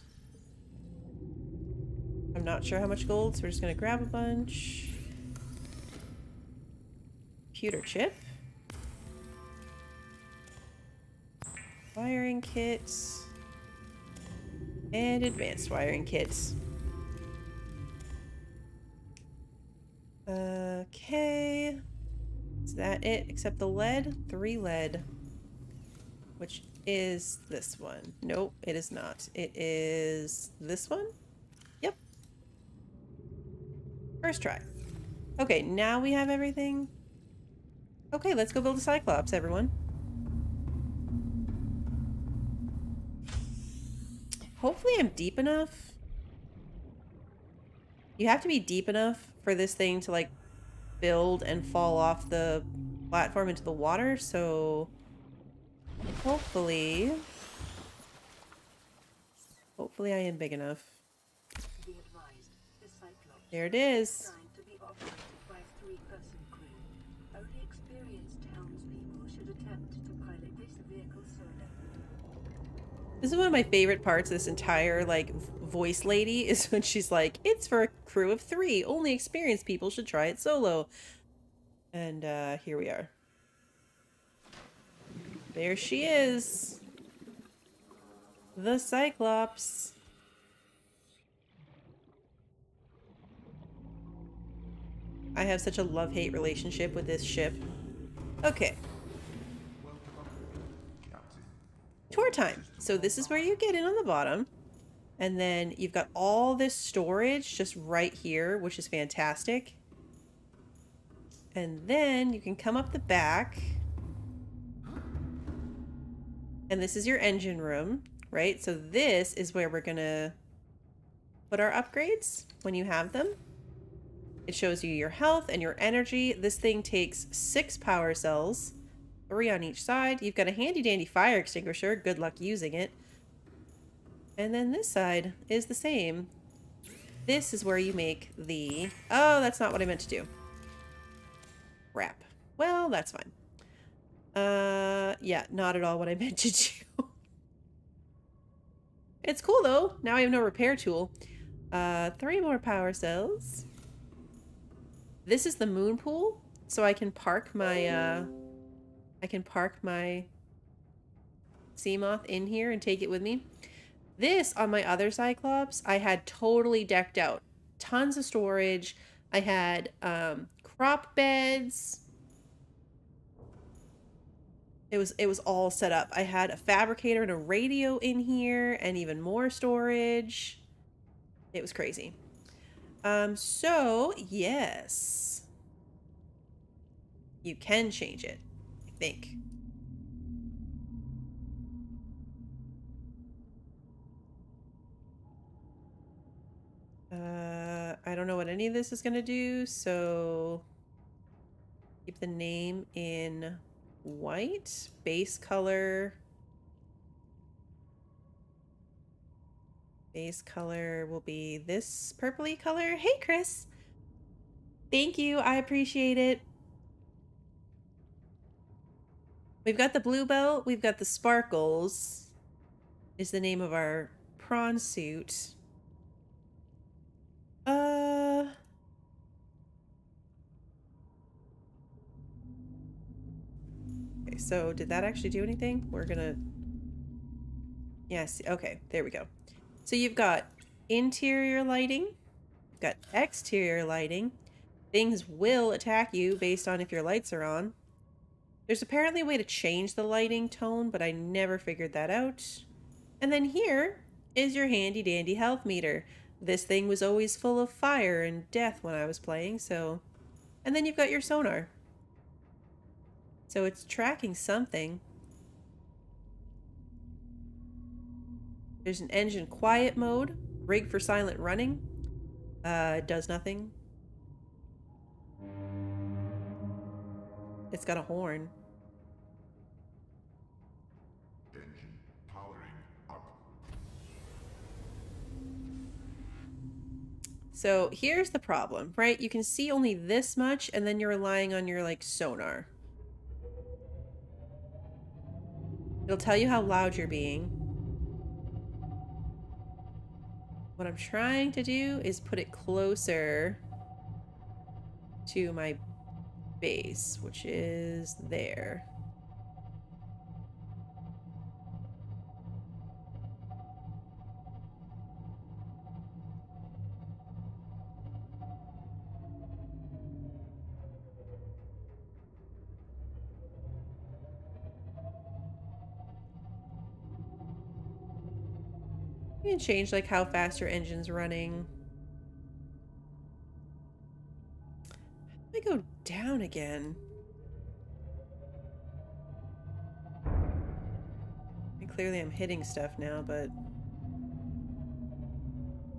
I'm not sure how much gold, so we're just gonna grab a bunch. Computer chip. Wiring kit. And advanced wiring kits. Okay. Is that it? Except the lead? 3 lead. Which is this one. Nope, it is not. It is this one? Yep. First try. Okay, now we have everything. Okay, let's go build a Cyclops, everyone. Hopefully I'm deep enough. You have to be deep enough for this thing to, like, build and fall off the platform into the water, so hopefully I am big enough. Be advised, the Cyclops There it is is. designed to be operated by a 3-person crew. Only experienced townspeople should attempt to pilot this vehicle solo. This is one of my favorite parts of this entire, like, voice lady is when she's like, it's for a crew of 3. Only experienced people should try it solo. And, here we are. There she is. The Cyclops. I have such a love-hate relationship with this ship. Okay. Tour time. So this is where you get in on the bottom. And then you've got all this storage just right here, which is fantastic. And then you can come up the back. And this is your engine room, right? So this is where we're gonna put our upgrades when you have them. It shows you your health and your energy. This thing takes 6 power cells, 3 on each side. You've got a handy dandy fire extinguisher. Good luck using it. And then this side is the same. This is where you make the... Oh, that's not what I meant to do. Crap. Well, that's fine. Yeah, not at all what I meant to do. It's cool, though. Now I have no repair tool. 3 more power cells. This is the moon pool, so I can park my, Seamoth in here and take it with me. This, on my other Cyclops, I had totally decked out. Tons of storage. I had, crop beds. It was all set up. I had a fabricator and a radio in here, and even more storage. It was crazy. So, yes. You can change it, I think. I don't know what any of this is gonna do, so keep the name in white. Base color. Base color will be this purpley color. Hey, Chris. Thank you. I appreciate it. We've got the Bluebell. We've got the Sparkles. Is the name of our prawn suit. Okay, so did that actually do anything? We're gonna... Yes, okay, there we go. So you've got interior lighting. You've got exterior lighting. Things will attack you based on if your lights are on. There's apparently a way to change the lighting tone, but I never figured that out. And then here is your handy dandy health meter. This thing was always full of fire and death when I was playing, so... And then you've got your sonar. So it's tracking something. There's an engine quiet mode. Rig for silent running. It does nothing. It's got a horn. Engine powering up. So here's the problem, right? You can see only this much, and then you're relying on your, like, sonar. It'll tell you how loud you're being. What I'm trying to do is put it closer to my base, which is there. You can change like how fast your engine's running. Let me go down again. And clearly I'm hitting stuff now, but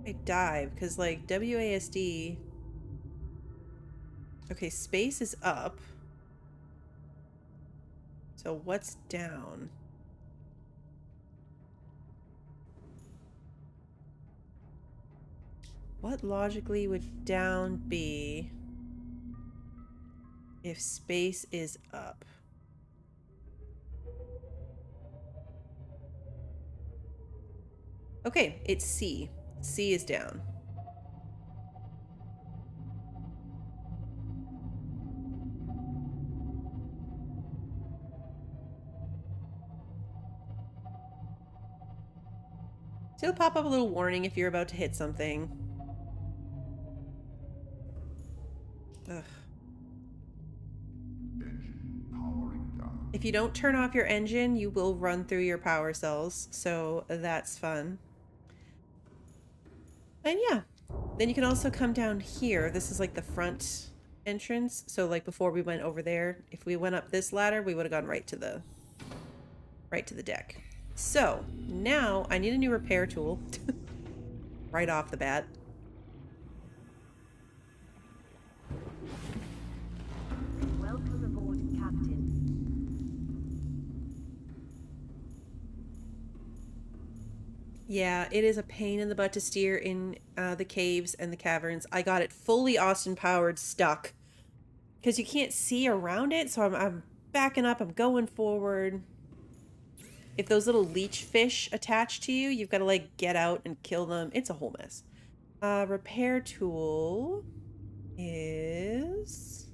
I dive because like WASD. Okay, space is up. So what's down? What logically would down be if space is up? Okay, it's C. C is down. So it'll pop up a little warning if you're about to hit something. Ugh. Engine powering down. If you don't turn off your engine, you will run through your power cells, so that's fun. And yeah, then you can also come down here. This is like the front entrance. So like before we went over there, if we went up this ladder, we would have gone right to the deck. So now I need a new repair tool right off the bat. Welcome aboard, Captain. Yeah, it is a pain in the butt to steer in the caves and the caverns. I got it fully Austin powered stuck because you can't see around it. So I'm backing up. I'm going forward. If those little leech fish attach to you, you've got to like get out and kill them. It's a whole mess. Repair tool is...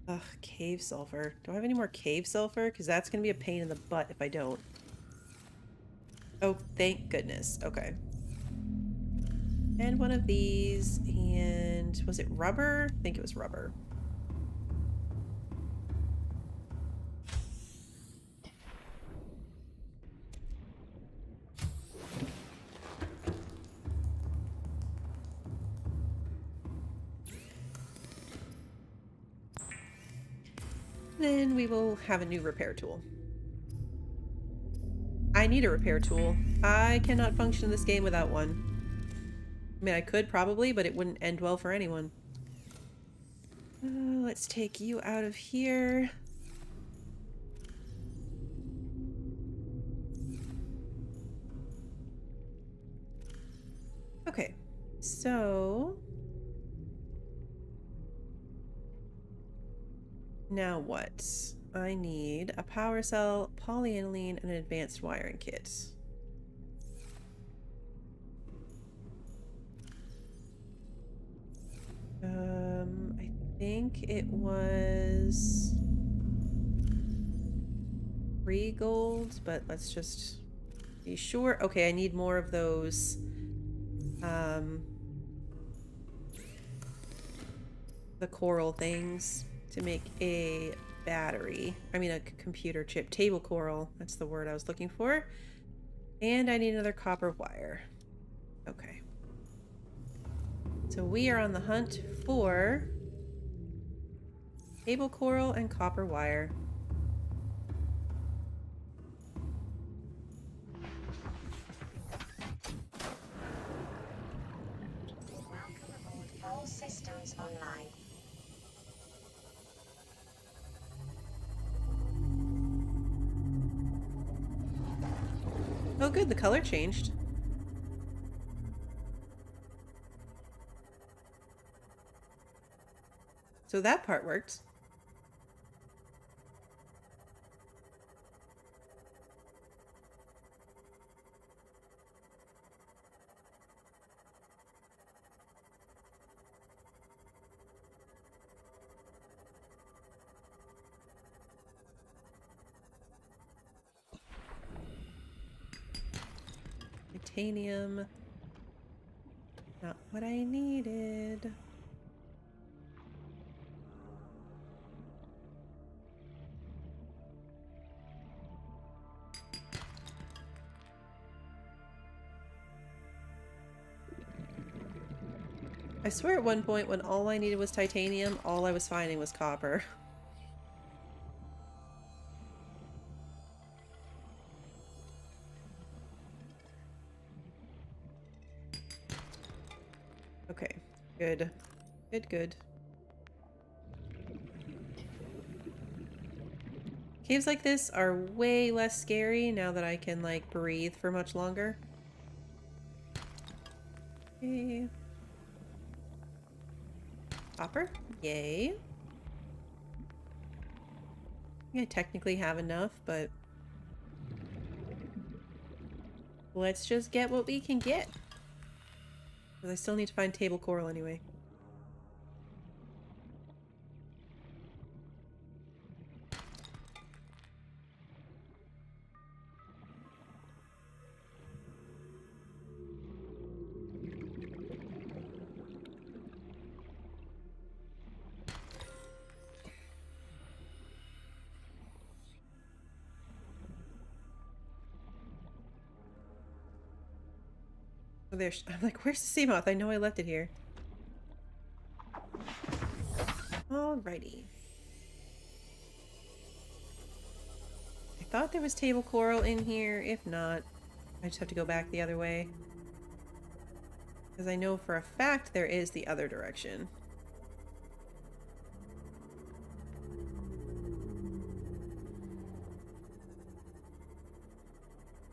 Ugh, cave sulfur. Do I have any more cave sulfur? Because that's going to be a pain in the butt if I don't. Oh, thank goodness. Okay. And one of these, and was it rubber? I think it was rubber. Then we will have a new repair tool. I need a repair tool. I cannot function in this game without one. I mean, I could probably, but it wouldn't end well for anyone. Let's take you out of here. Okay, so... now what? I need a power cell, polyaniline, and an advanced wiring kit. I think it was 3 gold, but let's just be sure. Okay, I need more of those. The coral things to make a battery. I mean, a computer chip. Table coral. That's the word I was looking for. And I need another copper wire. Okay. So we are on the hunt for table coral and copper wire. Welcome aboard. All systems online. Oh good, the color changed. So that part worked. Titanium. Not what I needed. I swear at one point when all I needed was titanium, all I was finding was copper. Okay, good. Good, good. Caves like this are way less scary now that I can, like, breathe for much longer. Okay. Copper? Yay. I think I technically have enough, but let's just get what we can get. Because I still need to find table coral anyway. Oh, there's. I'm like, where's the sea moth? I know I left it here. Alrighty. I thought there was table coral in here. If not, I just have to go back the other way. Because I know for a fact there is the other direction.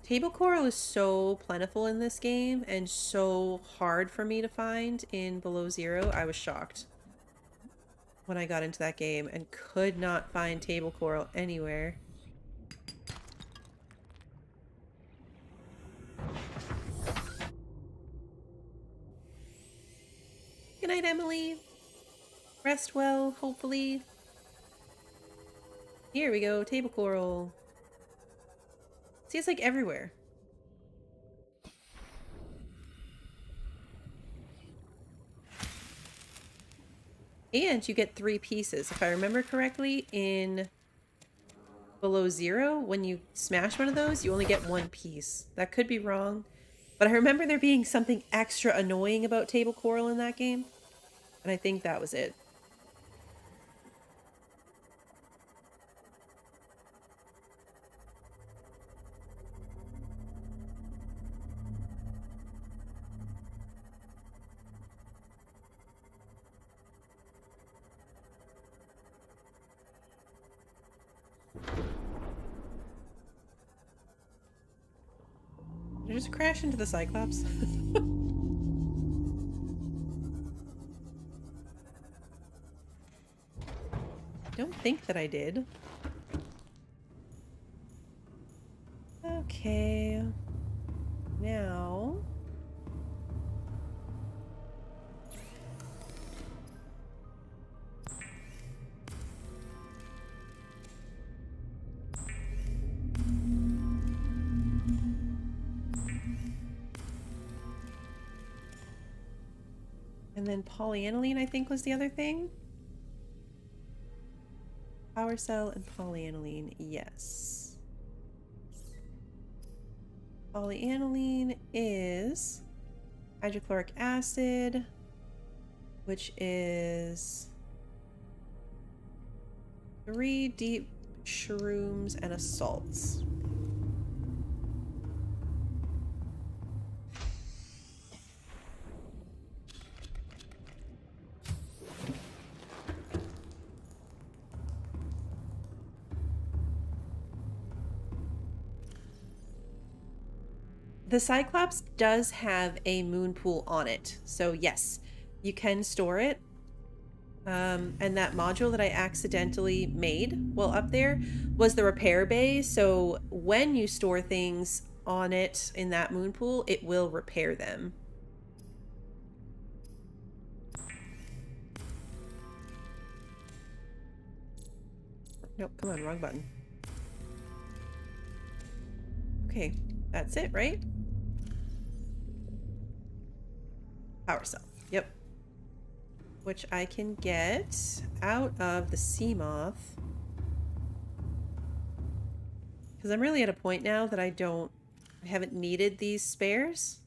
Table coral is so plentiful in this game and so hard for me to find in Below Zero. I was shocked when I got into that game and could not find table coral anywhere. Good night, Emily. Rest well, hopefully. Here we go, table coral. See, it's like everywhere. And you get 3 pieces. If I remember correctly, in Below Zero, when you smash one of those, you only get 1 piece. That could be wrong. But I remember there being something extra annoying about table coral in that game. And I think that was it. Did I just crash into the Cyclops? Don't think that I did. Okay. Now... And then polyaniline, I think, was the other thing. Power cell and polyaniline, yes. Polyaniline is hydrochloric acid, which is 3 deep shrooms and a salts. The Cyclops does have a moon pool on it, so yes, you can store it. And that module that I accidentally made while up there was the repair bay, so when you store things on it in that moon pool, it will repair them. Nope, come on, wrong button. Okay, that's it, right? Power cell. Yep. Which I can get out of the sea moth. Because I'm really at a point now that I haven't needed these spares.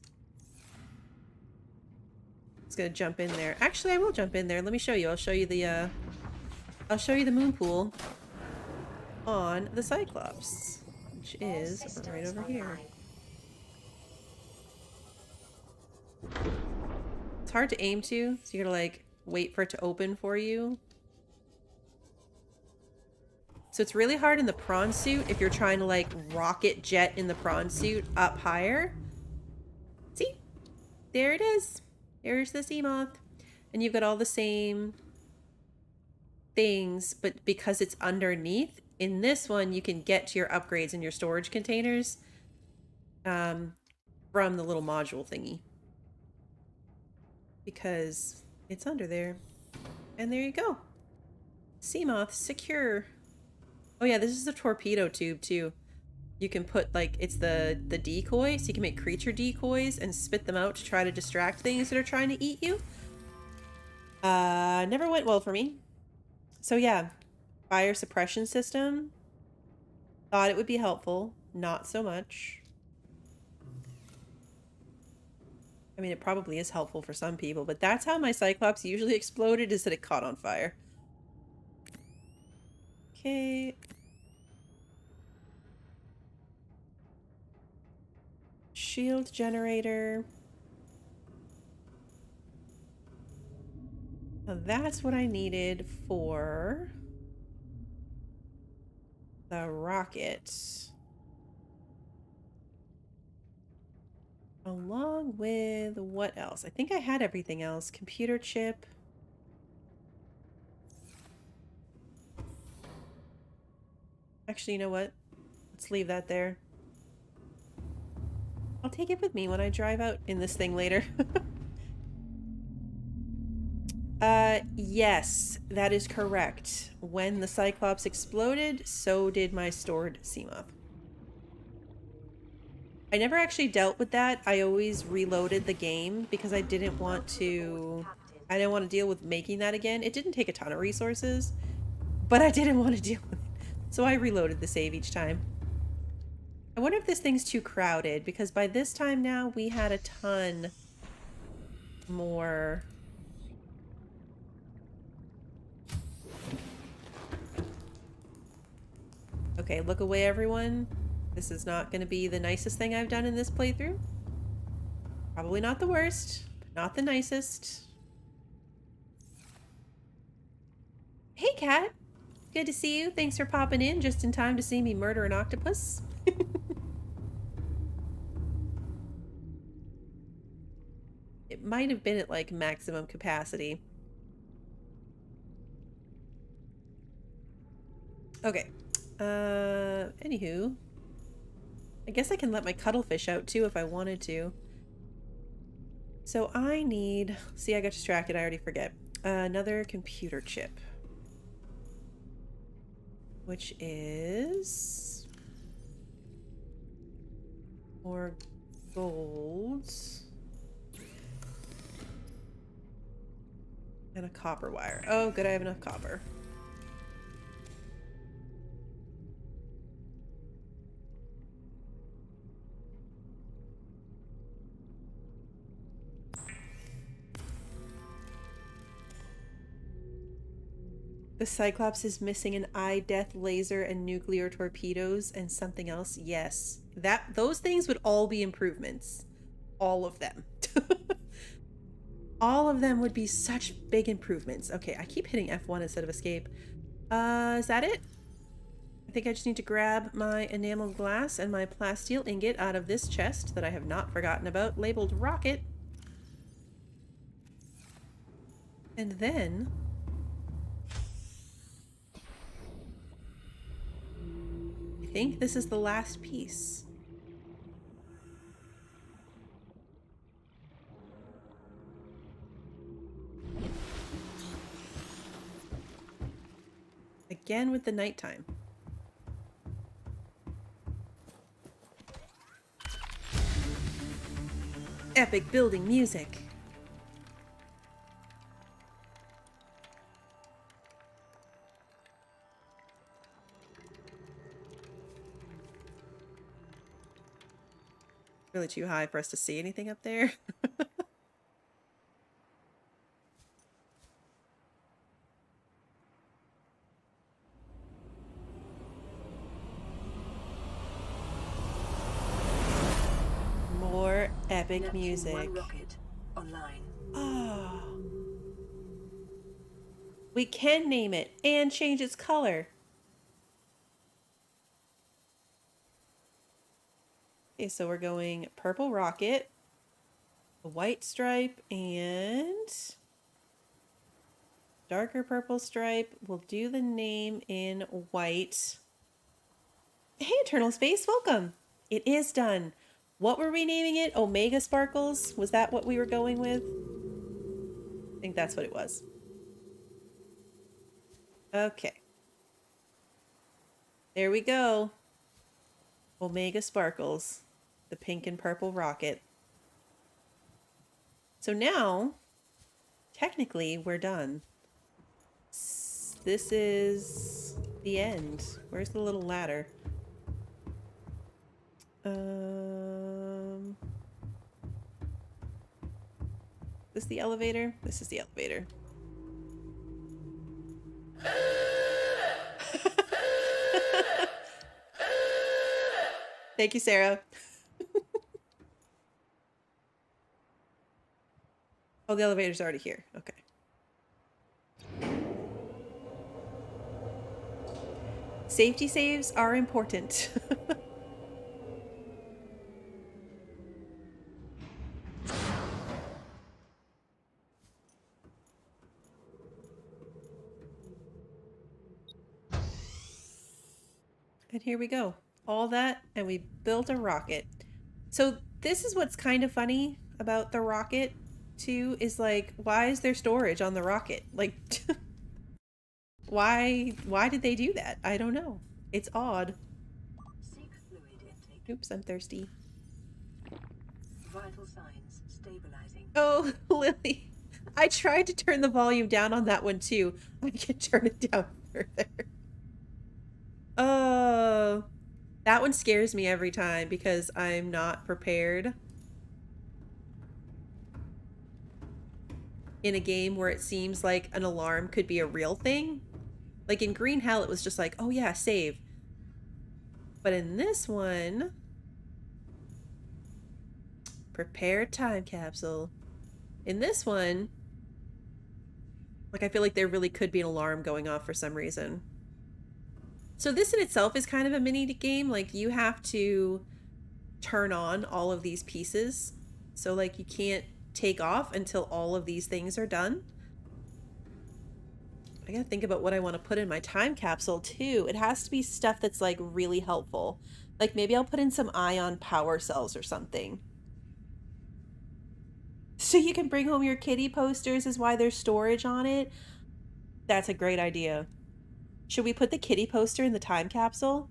It's gonna jump in there. Actually, I will jump in there. Let me show you. I'll show you the moon pool on the Cyclops, which All is systems right over here. online. It's hard to aim to, so you gotta like wait for it to open for you. So it's really hard in the prawn suit if you're trying to like rocket jet in the prawn suit up higher. See? There it is. There's the sea moth. And you've got all the same things, but because it's underneath, in this one you can get to your upgrades in your storage containers from the little module thingy. Because it's under there. And there you go. Sea moth secure. Oh yeah, this is a torpedo tube too. You can put like, it's the decoy, so you can make creature decoys and spit them out to try to distract things that are trying to eat you. Never went well for me. So yeah, fire suppression system. Thought it would be helpful. Not so much. I mean, it probably is helpful for some people, but that's how my Cyclops usually exploded, is that it caught on fire. Okay. Shield generator. Now that's what I needed for the rocket. Along with what else? I think I had everything else. Computer chip. Actually, you know what? Let's leave that there. I'll take it with me when I drive out in this thing later. Yes, that is correct. When the Cyclops exploded, so did my stored sea moth. I never actually dealt with that. I always reloaded the game because I didn't want to deal with making that again. It didn't take a ton of resources, but I didn't want to deal with it. So I reloaded the save each time. I wonder if this thing's too crowded, because by this time now we had a ton more. Okay, look away everyone. This is not going to be the nicest thing I've done in this playthrough. Probably not the worst, but not the nicest. Hey, Cat. Good to see you. Thanks for popping in just in time to see me murder an octopus. It might have been at like maximum capacity. Okay. Anywho. I guess I can let my cuttlefish out too if I wanted to. So I need... See, I got distracted. I already forget. Another computer chip. Which is... more golds. And a copper wire. Oh, good, I have enough copper. The Cyclops is missing an eye death laser and nuclear torpedoes and something else. Yes. Those things would all be improvements. All of them. All of them would be such big improvements. Okay, I keep hitting F1 instead of escape. Is that it? I think I just need to grab my enameled glass and my plasteel ingot out of this chest that I have not forgotten about, labeled rocket. And then... I think this is the last piece. Again with the nighttime. Epic building music. Really too high for us to see anything up there. Epic Neptune music. 1 rocket online. Oh. We can name it and change its color. Okay, so we're going purple rocket, a white stripe, and darker purple stripe. We'll do the name in white. Hey, Eternal Space, welcome. It is done. What were we naming it? Omega Sparkles? Was that what we were going with? I think that's what it was. Okay. There we go. Omega Sparkles. The pink and purple rocket. So now, technically, we're done. This is the end. Where's the little ladder? Is this the elevator? This is the elevator. Thank you, Sarah. Oh, the elevator's already here. Okay. Safety saves are important. And here we go. All that, and we built a rocket. So this is what's kind of funny about the rocket, too, is like, why is there storage on the rocket? Like, why did they do that? I don't know. It's odd. Seek fluid intake. Oops, I'm thirsty. Vital signs stabilizing. Oh, Lily. I tried to turn the volume down on that one, too. I can turn it down further. Oh, that one scares me every time because I'm not prepared in a game where it seems like an alarm could be a real thing. Like in Green Hell, it was just like, oh yeah, save. But in this one, prepare time capsule. In this one, like I feel like there really could be an alarm going off for some reason. So this in itself is kind of a mini game. Like you have to turn on all of these pieces. So like you can't take off until all of these things are done. I gotta think about what I want to put in my time capsule too. It has to be stuff that's like really helpful. Like maybe I'll put in some ion power cells or something. So you can bring home your kitty posters is why there's storage on it. That's a great idea. Should we put the kitty poster in the time capsule?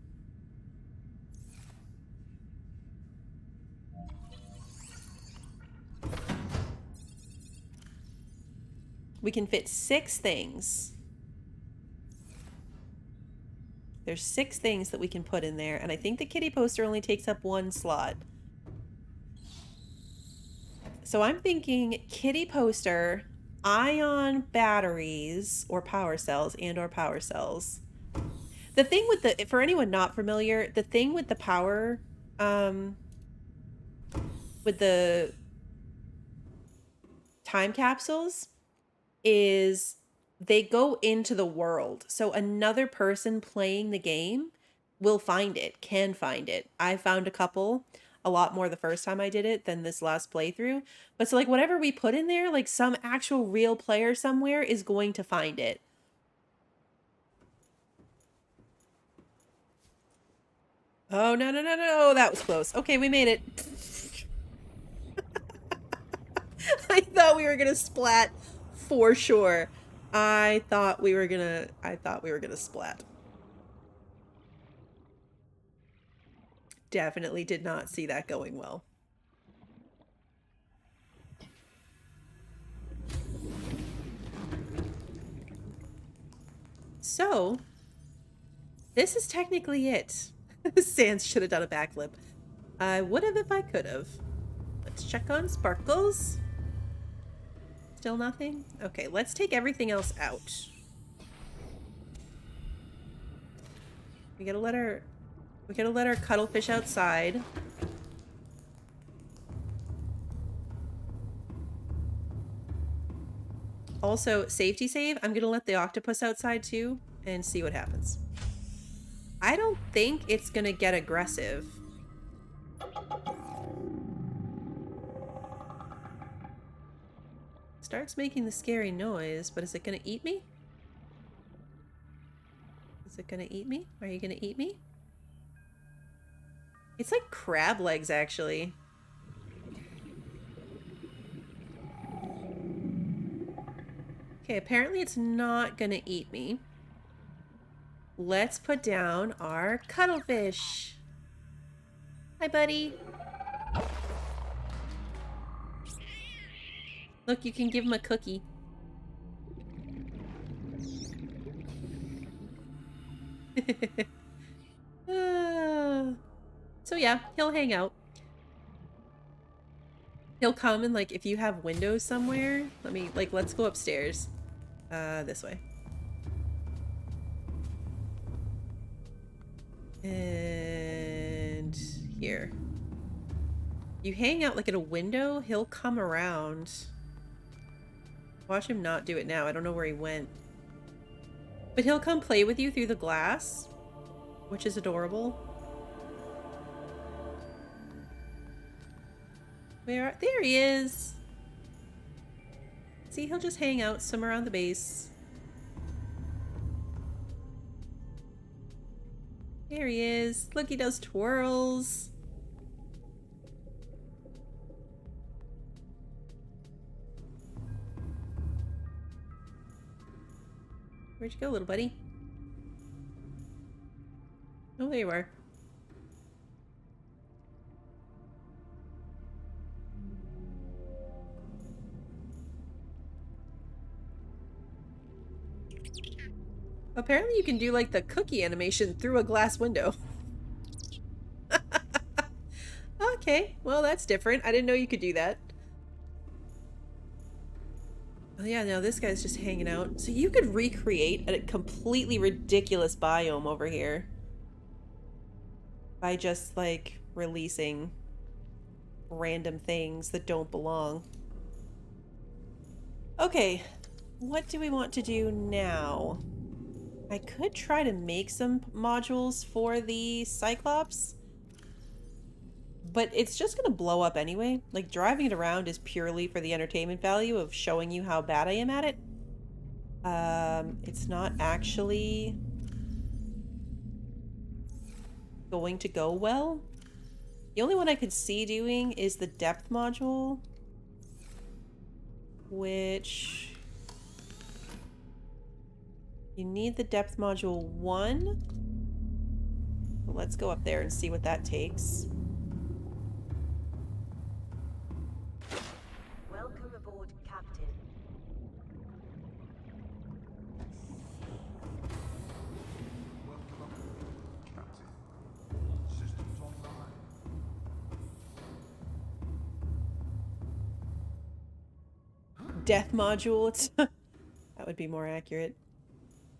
We can fit 6 things. There's 6 things that we can put in there, and I think the kitty poster only takes up 1 slot. So I'm thinking kitty poster, ion batteries or power cells and/or power cells. The thing with the, for anyone not familiar, the thing with the power, with the time capsules is they go into the world. So another person playing the game will find it, can find it. I found a couple, a lot more the first time I did it than this last playthrough. But so like whatever we put in there, like some actual real player somewhere is going to find it. Oh, no, no, no, no. That was close. Okay, we made it. I thought we were going to splat for sure. I thought we were gonna splat. Definitely did not see that going well. So, this is technically it. Sans should have done a backflip. I would have if I could have. Let's check on Sparkles. Still nothing? Okay, let's take everything else out. We gotta let our cuttlefish outside. Also, safety save. I'm gonna let the octopus outside too and see what happens. I don't think it's gonna get aggressive. Starts making the scary noise, but is it gonna eat me? Is it gonna eat me? Are you gonna eat me? It's like crab legs, actually. Okay, apparently it's not gonna eat me. Let's put down our cuttlefish. Hi, buddy. Look, you can give him a cookie. So yeah, he'll hang out. He'll come and like if you have windows somewhere, let's go upstairs. This way. And here. You hang out like at a window, he'll come around. Watch him not do it now. I don't know where he went. But he'll come play with you through the glass, which is adorable. There he is. See, he'll just hang out somewhere on the base. There he is. Look, he does twirls. Where'd you go, little buddy? Oh, there you are. Apparently you can do like the cookie animation through a glass window. Okay, well that's different. I didn't know you could do that. Oh yeah, no, this guy's just hanging out. So you could recreate a completely ridiculous biome over here by just like releasing random things that don't belong. Okay, what do we want to do now? I could try to make some modules for the Cyclops, but it's just gonna blow up anyway. Like, driving it around is purely for the entertainment value of showing you how bad I am at it. It's not actually going to go well. The only one I could see doing is the depth module, which... You need the depth module 1. Well, let's go up there and see what that takes. Welcome aboard, Captain. Welcome aboard, Captain. Systems online. Death module. That would be more accurate.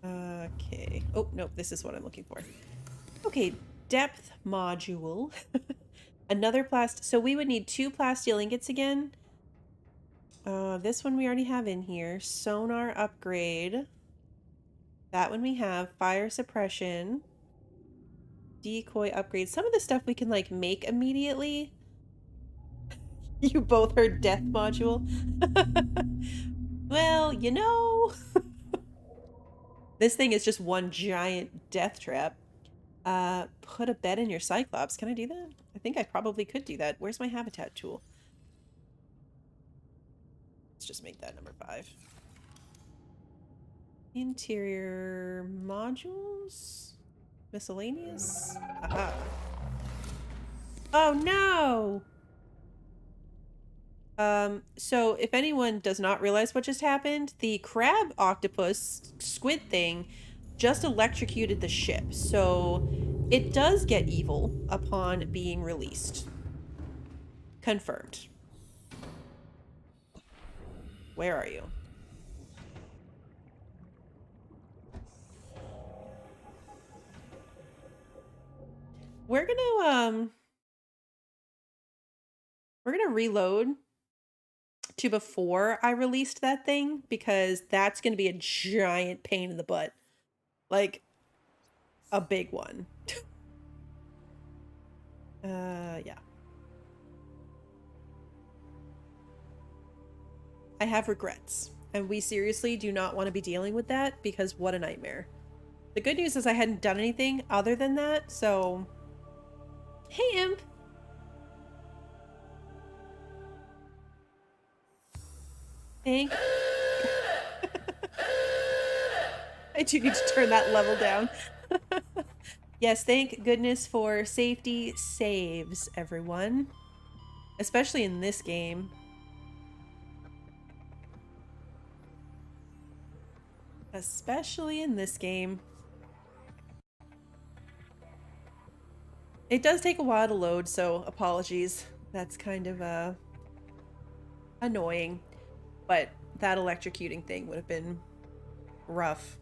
Okay. Oh, nope. This is what I'm looking for. Okay. Depth module. Another plast. So we would need 2 plasteel ingots again. This one we already have in here. Sonar upgrade. That one we have. Fire suppression. Decoy upgrade. Some of the stuff we can like make immediately. You both heard death module. Well, you know. This thing is just one giant death trap. Put a bed in your Cyclops. Can I do that? I think I probably could do that. Where's my habitat tool? Let's just make that number 5. Interior modules? Miscellaneous? Aha. Oh no! So if anyone does not realize what just happened, the crab octopus squid thing just electrocuted the ship. So it does get evil upon being released. Confirmed. Where are you? We're gonna reload to before I released that thing, because that's going to be a giant pain in the butt. Like, a big one. Yeah. I have regrets, and we seriously do not want to be dealing with that, because what a nightmare. The good news is I hadn't done anything other than that, so... Hey, Imp! Thank... I do need to turn that level down. Yes, thank goodness for safety saves, everyone. Especially in this game. Especially in this game. It does take a while to load, so apologies. That's kind of, annoying. But that electrocuting thing would have been rough.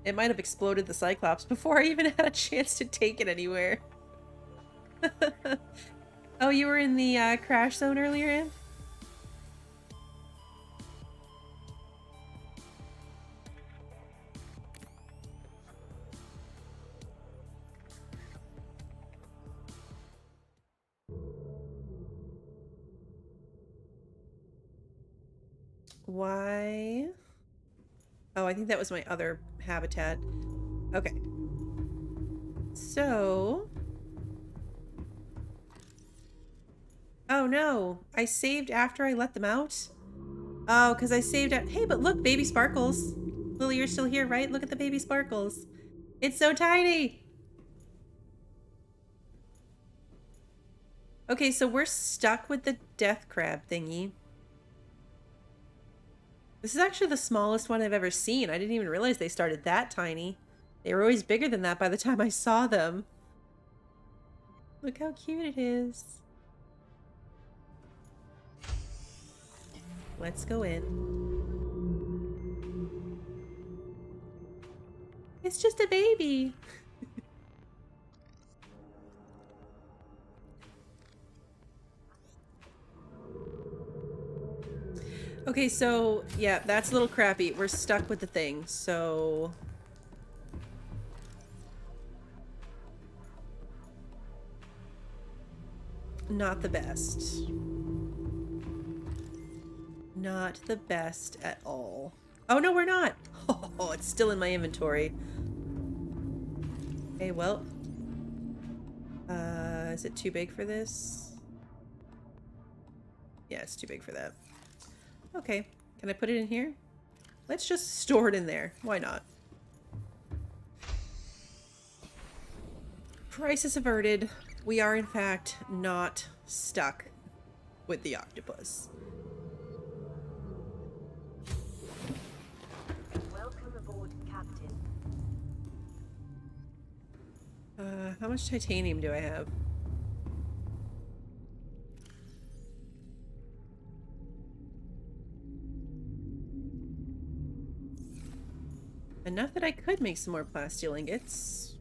It might have exploded the Cyclops before I even had a chance to take it anywhere. Oh, you were in the crash zone earlier, Imp? Why? Oh, I think that was my other habitat. Okay. So... Oh no, I saved after I let them out? Oh, because I saved at... Hey, but look, baby Sparkles. Lily, you're still here, right? Look at the baby Sparkles. It's so tiny! Okay, so we're stuck with the death crab thingy. This is actually the smallest one I've ever seen. I didn't even realize they started that tiny. They were always bigger than that by the time I saw them. Look how cute it is. Let's go in. It's just a baby. Okay, so yeah, that's a little crappy. We're stuck with the thing, so... Not the best. Not the best at all. Oh, no, we're not! Oh, it's still in my inventory. Okay, well... is it too big for this? Yeah, it's too big for that. Okay, can I put it in here? Let's just store it in there. Why not? Crisis averted. We are, in fact, not stuck with the octopus. Welcome aboard, Captain. How much titanium do I have? Enough that I could make some more plasteel ingots.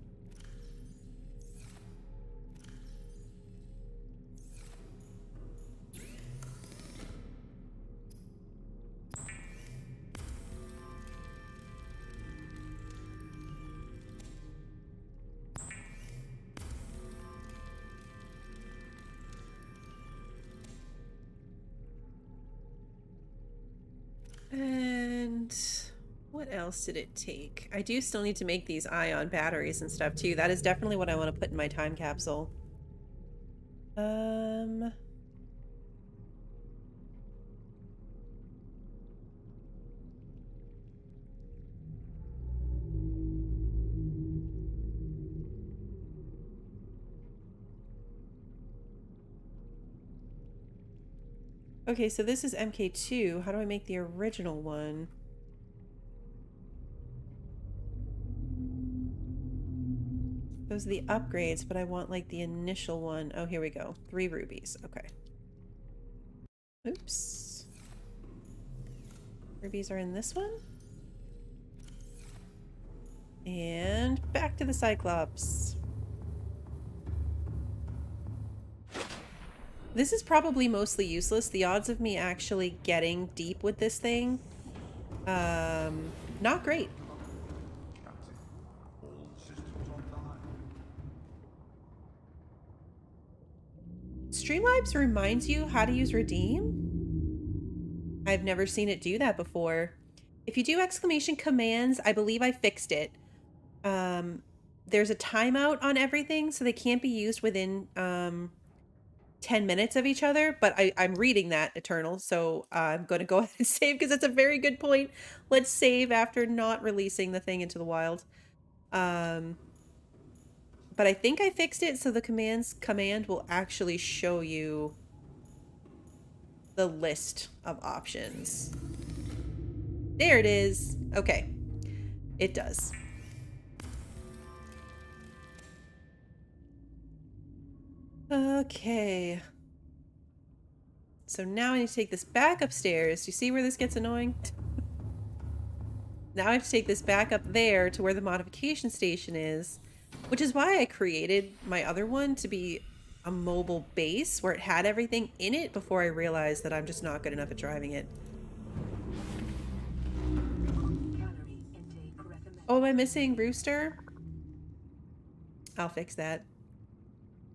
And what else did it take? I do still need to make these ion batteries and stuff too. That is definitely what I want to put in my time capsule. Okay, so this is MK2. How do I make the original one? Those are the upgrades, but I want like the initial one. Oh, here we go. 3 rubies. Okay. Oops. Rubies are in this one. And back to the Cyclops. This is probably mostly useless. The odds of me actually getting deep with this thing, not great. Captain, all systems online. Streamlabs reminds you how to use redeem? I've never seen it do that before. If you do exclamation commands, I believe I fixed it. There's a timeout on everything, so they can't be used within 10 minutes of each other, but I'm reading that, Eternal, so I'm going to go ahead and save because it's a very good point. Let's save after not releasing the thing into the wild. But I think I fixed it so the command will actually show you the list of options. There it is. Okay. It does. Okay. So now I need to take this back upstairs. You see where this gets annoying? Now I have to take this back up there to where the modification station is, which is why I created my other one to be a mobile base where it had everything in it before I realized that I'm just not good enough at driving it. Calorie intake recommended. Oh, am I missing Rooster? I'll fix that.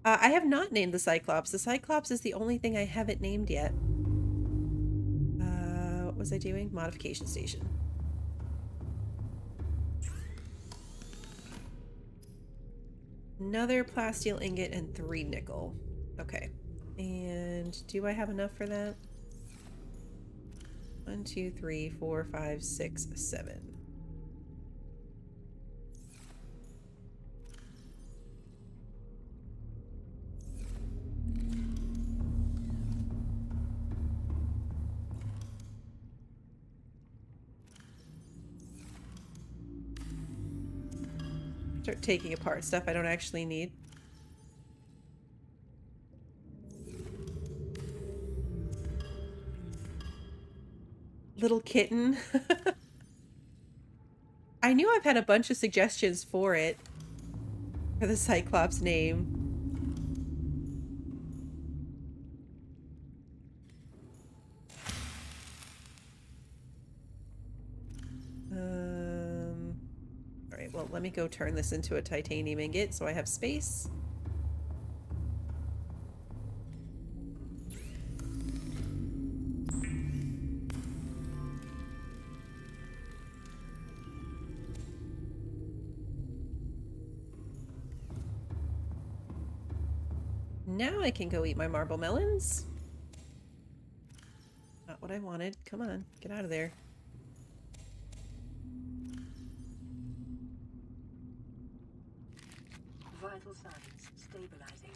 I have not named the Cyclops. The Cyclops is the only thing I haven't named yet. What was I doing? Modification station. Another plasteel ingot and 3 nickel. Okay. And do I have enough for that? 1, 2, 3, 4, 5, 6, 7. Start taking apart stuff I don't actually need. Little kitten. I knew I've had a bunch of suggestions for it. For the Cyclops name. Alright, well, let me go turn this into a titanium ingot so I have space. Now I can go eat my marble melons. Not what I wanted. Come on, get out of there. Vital signs stabilizing.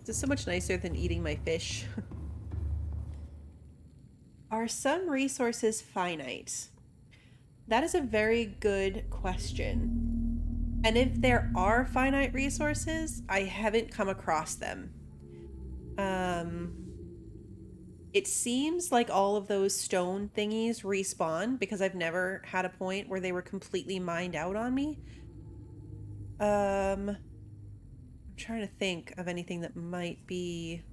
This is so much nicer than eating my fish. Are some resources finite? That is a very good question. And if there are finite resources, I haven't come across them. It seems like all of those stone thingies respawn because I've never had a point where they were completely mined out on me. I'm trying to think of anything that might be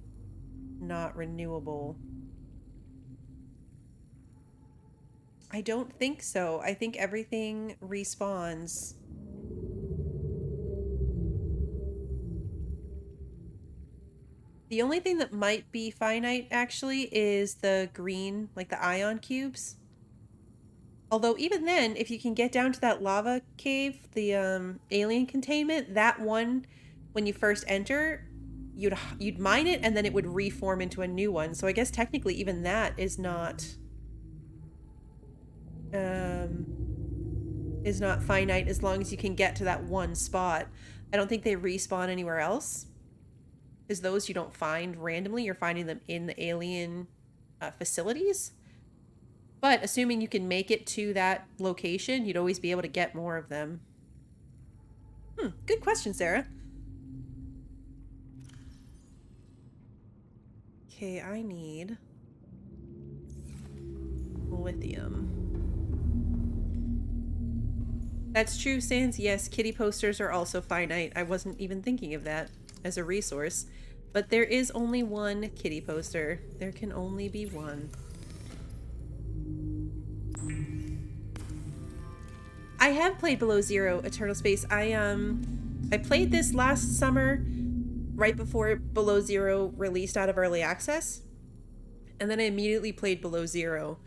not renewable. I don't think so. I think everything respawns. The only thing that might be finite, actually, is the green, like the ion cubes. Although even then, if you can get down to that lava cave, the alien containment, that one, when you first enter, you'd mine it and then it would reform into a new one. So I guess technically even that is not finite as long as you can get to that one spot. I don't think they respawn anywhere else. Because those you don't find randomly, you're finding them in the alien facilities. But assuming you can make it to that location, you'd always be able to get more of them. Good question, Sarah. Okay, I need lithium. That's true, Sans. Yes, kitty posters are also finite. I wasn't even thinking of that as a resource. But there is only one kitty poster. There can only be one. I have played Below Zero Eternal Space. I played this last summer, right before Below Zero released out of early access. And then I immediately played Below Zero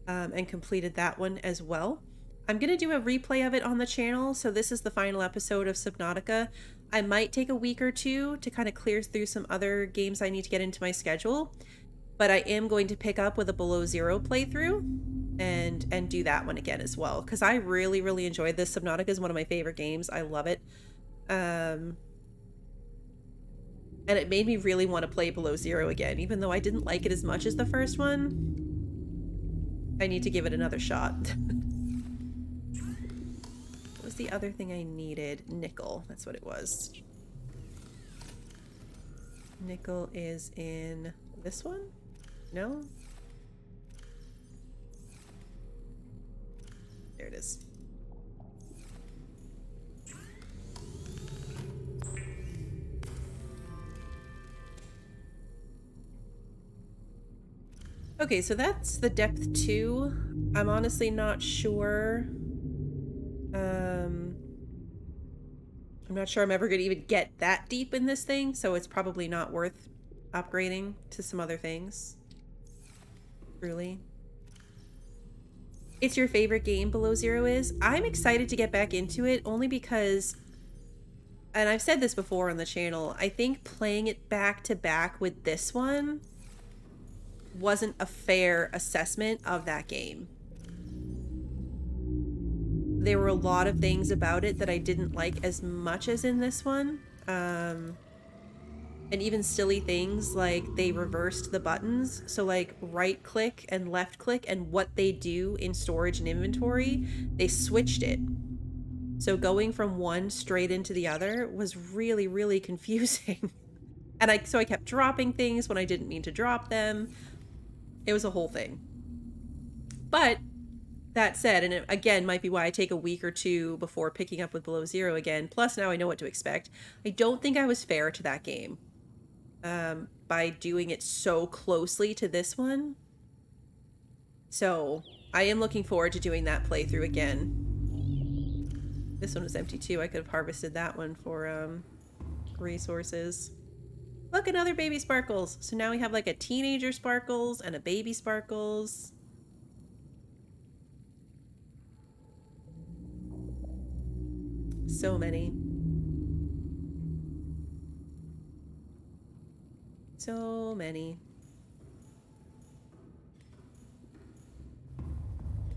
and completed that one as well. I'm going to do a replay of it on the channel, so this is the final episode of Subnautica. I might take a week or two to kind of clear through some other games I need to get into my schedule, but I am going to pick up with a Below Zero playthrough and do that one again as well, because I really, really enjoyed this. Subnautica is one of my favorite games. I love it. And it made me really want to play Below Zero again, even though I didn't like it as much as the first one. I need to give it another shot. What was the other thing I needed? Nickel. That's what it was. Nickel is in this one? No? There it is. Okay, so that's the depth 2. I'm honestly not sure. I'm not sure I'm ever going to even get that deep in this thing, so it's probably not worth upgrading to some other things. Truly. It's your favorite game, Below Zero is? I'm excited to get back into it only because, and I've said this before on the channel, I think playing it back to back with this one wasn't a fair assessment of that game. There were a lot of things about it that I didn't like as much as in this one. And even silly things like they reversed the buttons. So like right click and left click and what they do in storage and inventory, they switched it. So going from one straight into the other was really, really confusing. And so I kept dropping things when I didn't mean to drop them. It was a whole thing. But that said, and it again might be why I take a week or two before picking up with Below Zero again, plus now I know what to expect, I don't think I was fair to that game by doing it so closely to this one. So I am looking forward to doing that playthrough again. This one was empty too. I could have harvested that one for resources. Look, another baby Sparkles. So now we have like a teenager Sparkles and a baby Sparkles. So many. So many.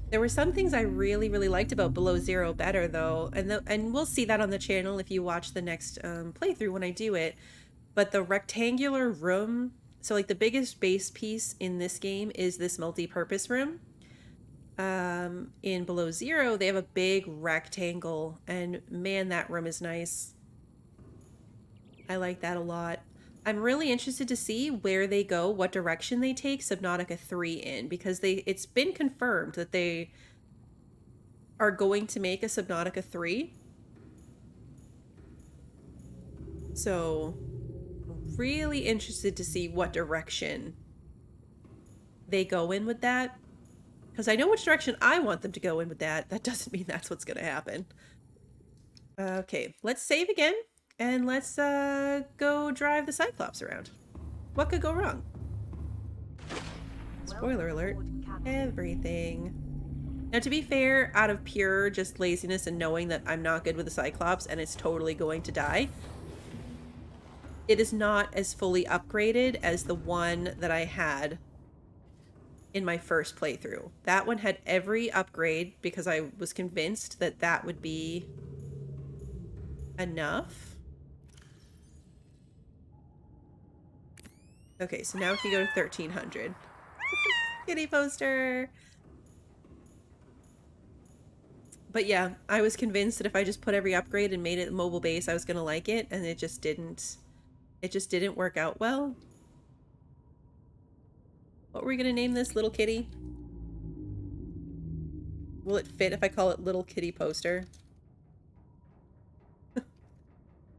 There were some things I really, really liked about Below Zero better though, and we'll see that on the channel if you watch the next playthrough when I do it. But the rectangular room, so like the biggest base piece in this game is this multi-purpose room. In Below Zero, they have a big rectangle, and man, that room is nice. I like that a lot. I'm really interested to see where they go, what direction they take Subnautica 3 in, because it's been confirmed that they are going to make a Subnautica 3. So, really interested to see what direction they go in with that. Because I know which direction I want them to go in with that. That doesn't mean that's what's going to happen. Okay, let's save again. And let's go drive the Cyclops around. What could go wrong? Spoiler alert. Everything. Now, to be fair, out of pure just laziness and knowing that I'm not good with the Cyclops and it's totally going to die, it is not as fully upgraded as the one that I had in my first playthrough. That one had every upgrade because I was convinced that that would be enough. Okay, so now we can go to 1300. Kitty poster! But yeah, I was convinced that if I just put every upgrade and made it mobile base, I was gonna like it, and it just didn't work out well. What were we gonna name this? Little Kitty? Will it fit if I call it Little Kitty Poster?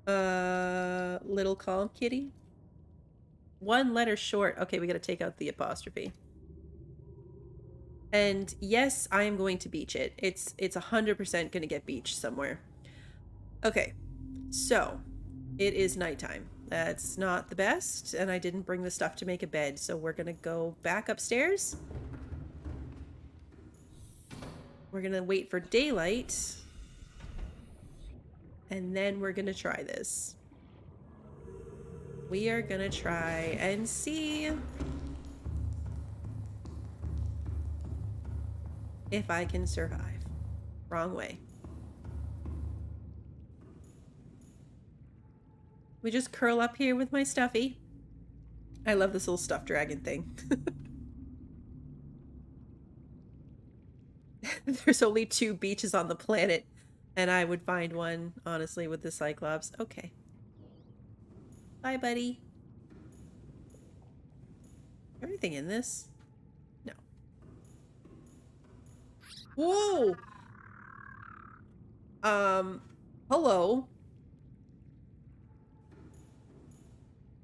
Little Calm Kitty? One letter short. Okay, we gotta take out the apostrophe. And yes, I am going to beach it. It's 100% gonna get beached somewhere. Okay, so it is nighttime. That's not the best, and I didn't bring the stuff to make a bed, so we're gonna go back upstairs. We're gonna wait for daylight, and then we're gonna try this. We are gonna try and see if I can survive. Wrong way. We just curl up here with my stuffy. I love this little stuffed dragon thing. There's only 2 beaches on the planet, and I would find one, honestly, with the Cyclops. Okay. Bye, buddy. Is there anything in this? No. Whoa! Hello?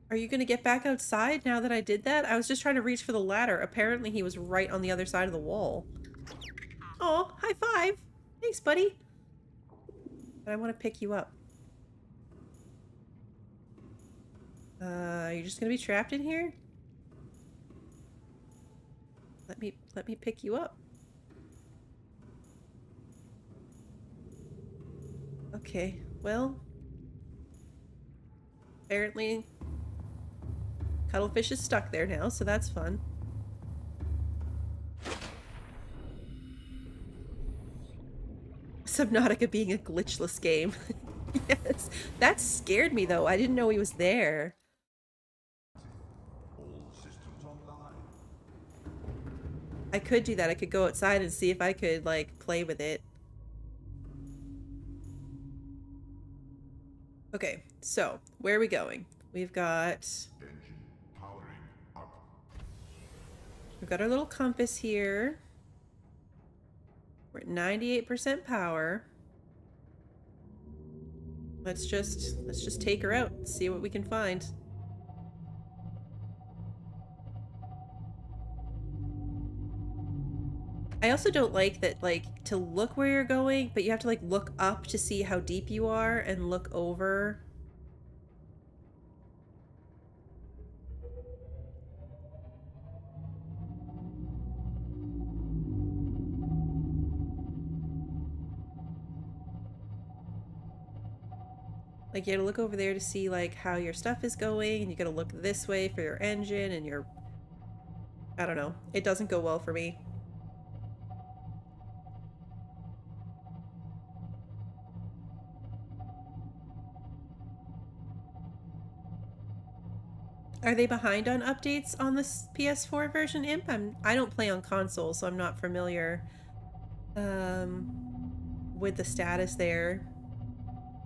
Are you gonna get back outside now that I did that? I was just trying to reach for the ladder. Apparently he was right on the other side of the wall. Oh, high five! Thanks, buddy. But I want to pick you up. You're just gonna be trapped in here? Let me pick you up. Okay, well, apparently Cuttlefish is stuck there now, so that's fun. Subnautica being a glitchless game. Yes, that scared me though. I didn't know he was there. All systems online. I could do that. I could go outside and see if I could, like, play with it. Okay, so where are we going? We've got Engine powering up. our little compass here. We're at 98% power. Let's just take her out, see what we can find. I also don't like that, like, to look where you're going, but you have to, like, look up to see how deep you are and look over. Like, you gotta look over there to see, like, how your stuff is going, and you gotta look this way for your engine and your... I don't know. It doesn't go well for me. Are they behind on updates on this PS4 version, Imp? I don't play on console, so I'm not familiar with the status there.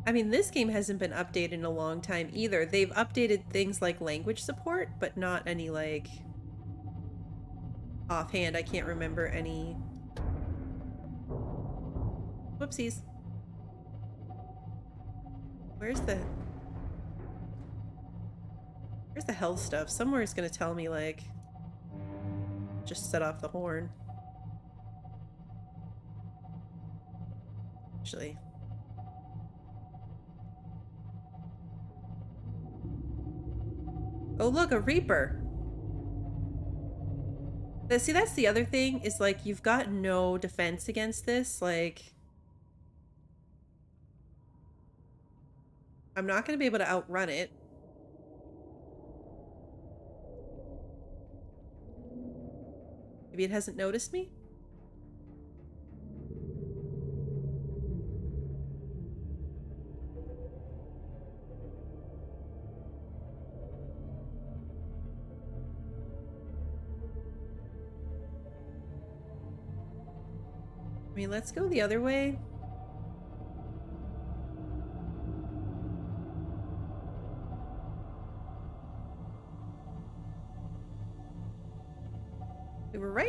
I mean, this game hasn't been updated in a long time either. They've updated things like language support, but not any, like... Offhand, I can't remember any... Whoopsies. Where's the health stuff? Somewhere it's gonna tell me, like... Just set off the horn. Actually... Oh look, a Reaper! See, that's the other thing, is like, you've got no defense against this, like... I'm not gonna be able to outrun it. Maybe it hasn't noticed me? I mean, let's go the other way.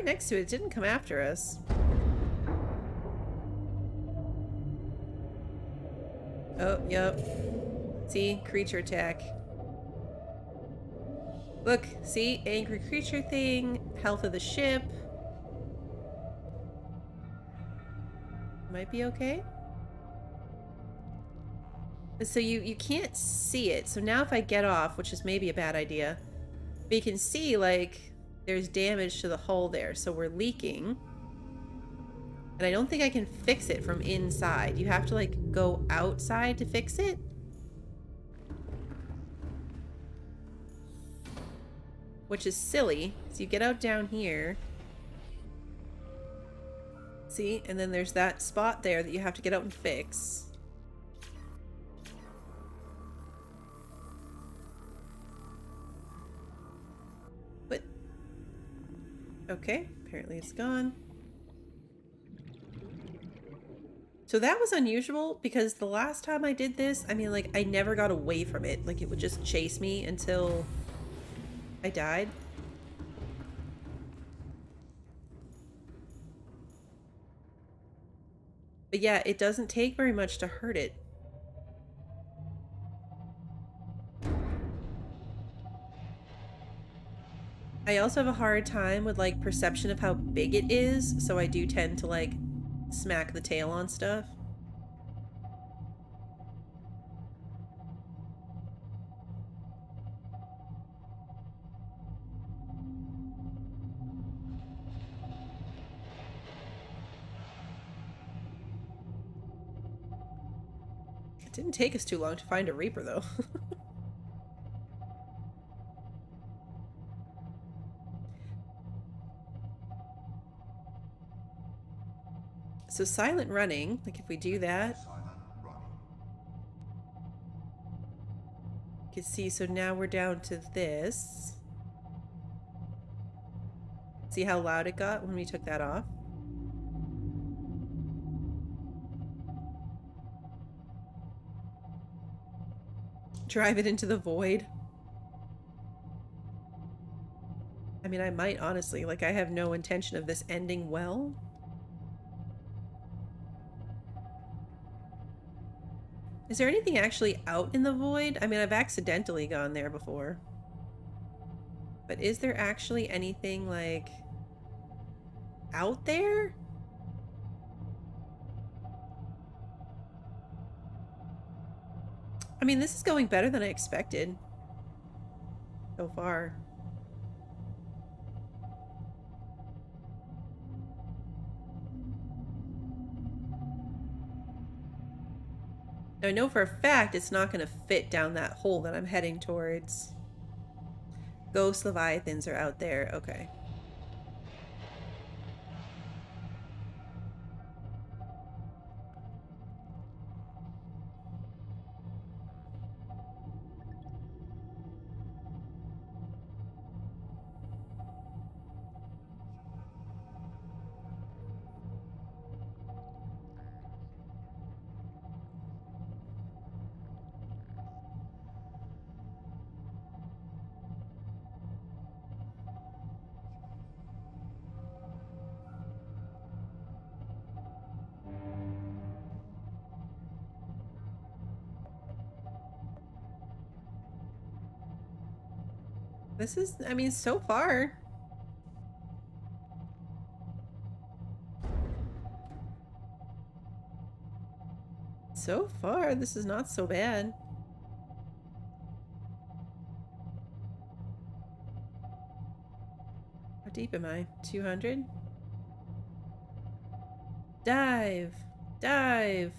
right next to it. It didn't come after us. Oh, yep. See? Creature attack. Look, see? Angry creature thing. Health of the ship. Might be okay. So you can't see it. So now if I get off, which is maybe a bad idea, but you can see, like, there's damage to the hull there. So we're leaking. And I don't think I can fix it from inside. You have to, like, go outside to fix it. Which is silly. So you get out down here. See? And then there's that spot there that you have to get out and fix. But... okay. Apparently it's gone. So that was unusual because the last time I did this, I mean, like, I never got away from it. Like, it would just chase me until I died. But yeah, it doesn't take very much to hurt it. I also have a hard time with, like, perception of how big it is, so I do tend to, like, smack the tail on stuff. It didn't take us too long to find a Reaper, though. So silent running, like if we do that, Silent running. you can see, so now we're down to this. See how loud it got when we took that off? Drive it into the void. I mean, I might, honestly. Like, I have no intention of this ending well. Is there anything actually out in the void? I mean, I've accidentally gone there before. But is there actually anything, like, out there? I mean, this is going better than I expected. So far. Now, I know for a fact it's not going to fit down that hole that I'm heading towards. Ghost Leviathans are out there. Okay. This is, I mean, so far. So far, this is not so bad. How deep am I? 200? Dive! Dive!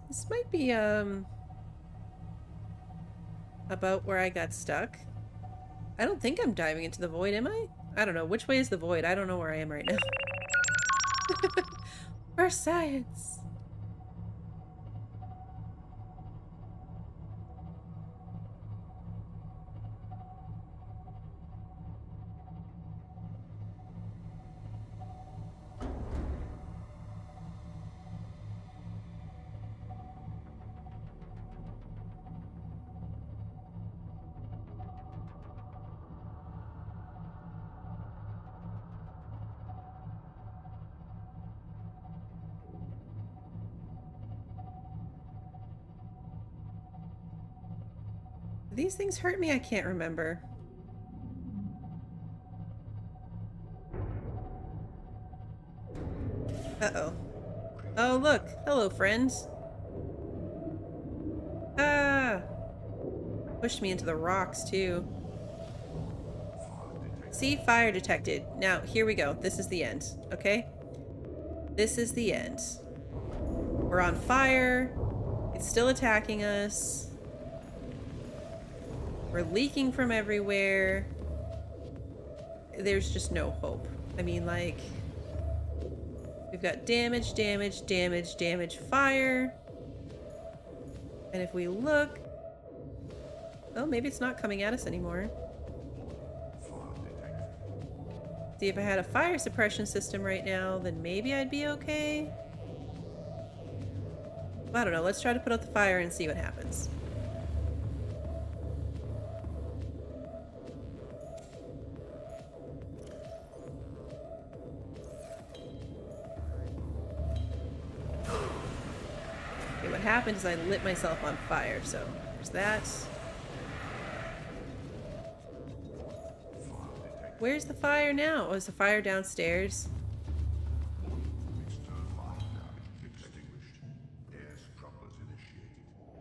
This might be, about where I got stuck. I don't think I'm diving into the void, am I? I don't know. Which way is the void? I don't know where I am right now. For science! These things hurt me? I can't remember. Uh-oh. Oh, look. Hello, friends. Ah! Pushed me into the rocks, too. See? Fire detected. Now, here we go. This is the end. Okay? This is the end. We're on fire. It's still attacking us. We're leaking from everywhere. There's just no hope. I mean, like... We've got damage, damage, damage, damage, fire. And if we look... Oh, maybe it's not coming at us anymore. See, if I had a fire suppression system right now, then maybe I'd be okay. I don't know. Let's try to put out the fire and see what happens. Okay, what happened is I lit myself on fire, so there's that. Where's the fire now? Oh, is the fire downstairs?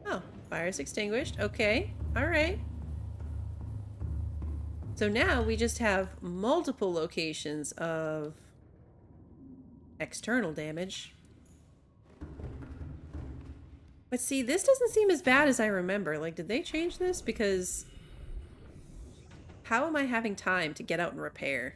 Oh, fire's extinguished. Okay. Alright. So now we just have multiple locations of external damage. But see, this doesn't seem as bad as I remember. Like, did they change this? Because... How am I having time to get out and repair?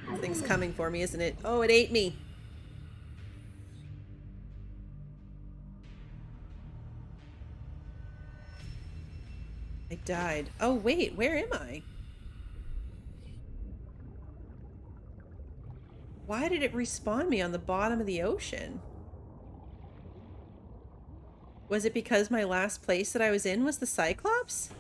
This thing's coming for me, isn't it? Oh, it ate me. I died. Oh, wait, where am I? Why did it respawn me on the bottom of the ocean? Was it because my last place that I was in was the Cyclops?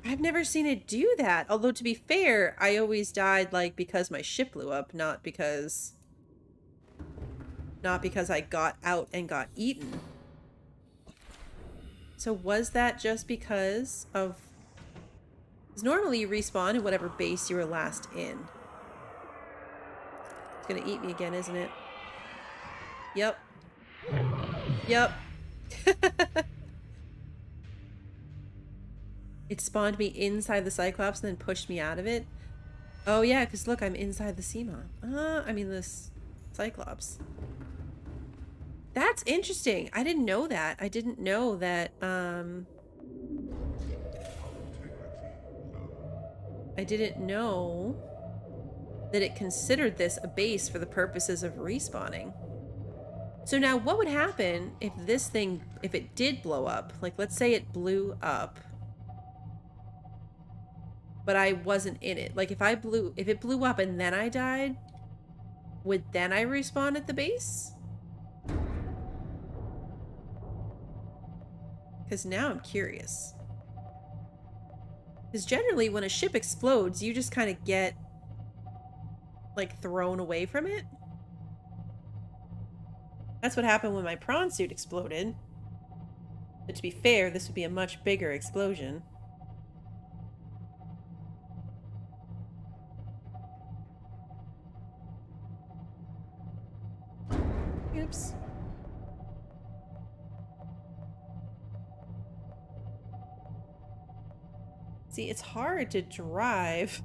I've never seen it do that. Although, to be fair, I always died, like, because my ship blew up, not because I got out and got eaten. So was that just because of... Because normally you respawn in whatever base you were last in. It's gonna eat me again, isn't it? Yep. Yep. It spawned me inside the Cyclops and then pushed me out of it. Oh yeah, because look, I'm inside the Seamoth. I mean this Cyclops. That's interesting. I didn't know that. I didn't know that, I didn't know that it considered this a base for the purposes of respawning. So now what would happen if this thing, if it did blow up? Like, let's say it blew up, but I wasn't in it. Like, if it blew up and then I died, would then I respawn at the base? Because now I'm curious. Because generally when a ship explodes, you just kind of get, like, thrown away from it. That's what happened when my prawn suit exploded. But to be fair, this would be a much bigger explosion. Oops. See, it's hard to drive.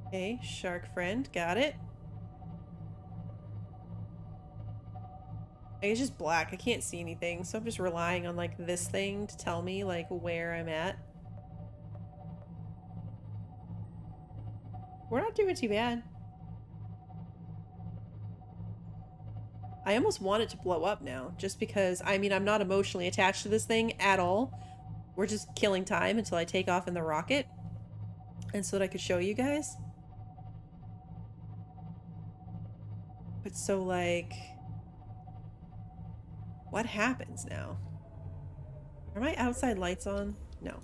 Okay, shark friend, got it. It's just black, I can't see anything, so I'm just relying on, like, this thing to tell me, like, where I'm at. We're not doing too bad. I almost want it to blow up now, just because, I mean, I'm not emotionally attached to this thing at all. We're just killing time until I take off in the rocket. And so that I could show you guys. But so, like, what happens now? Are my outside lights on? No.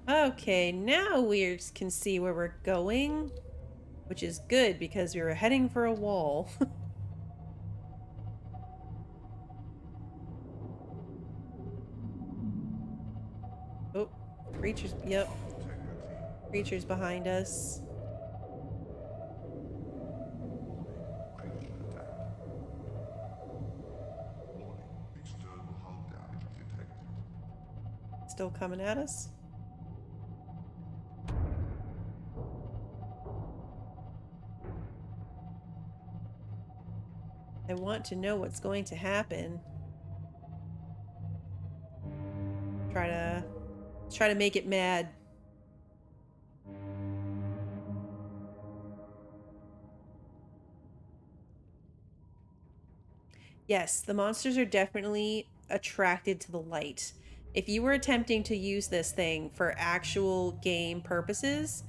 Okay, now we can see where we're going, which is good because we were heading for a wall. Oh, creatures. Yep, creatures behind us. Critical attack. Warning. External hull damage detected. Still coming at us. I want to know what's going to happen. Try to make it mad. Yes, the monsters are definitely attracted to the light. If you were attempting to use this thing for actual game purposes,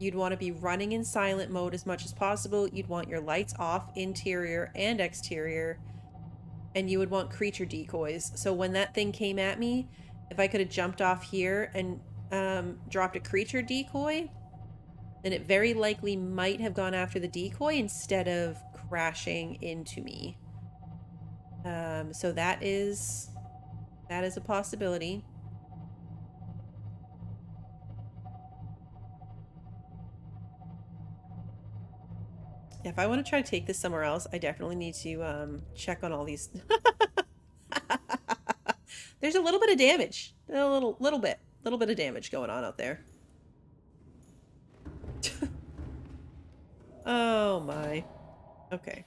you'd want to be running in silent mode as much as possible. You'd want your lights off, interior and exterior, and you would want creature decoys. So when that thing came at me, if I could have jumped off here and dropped a creature decoy, then it very likely might have gone after the decoy instead of crashing into me. So that is a possibility. If I want to try to take this somewhere else, I definitely need to check on all these. There's a little bit of damage. A little bit of damage going on out there. Oh my. Okay.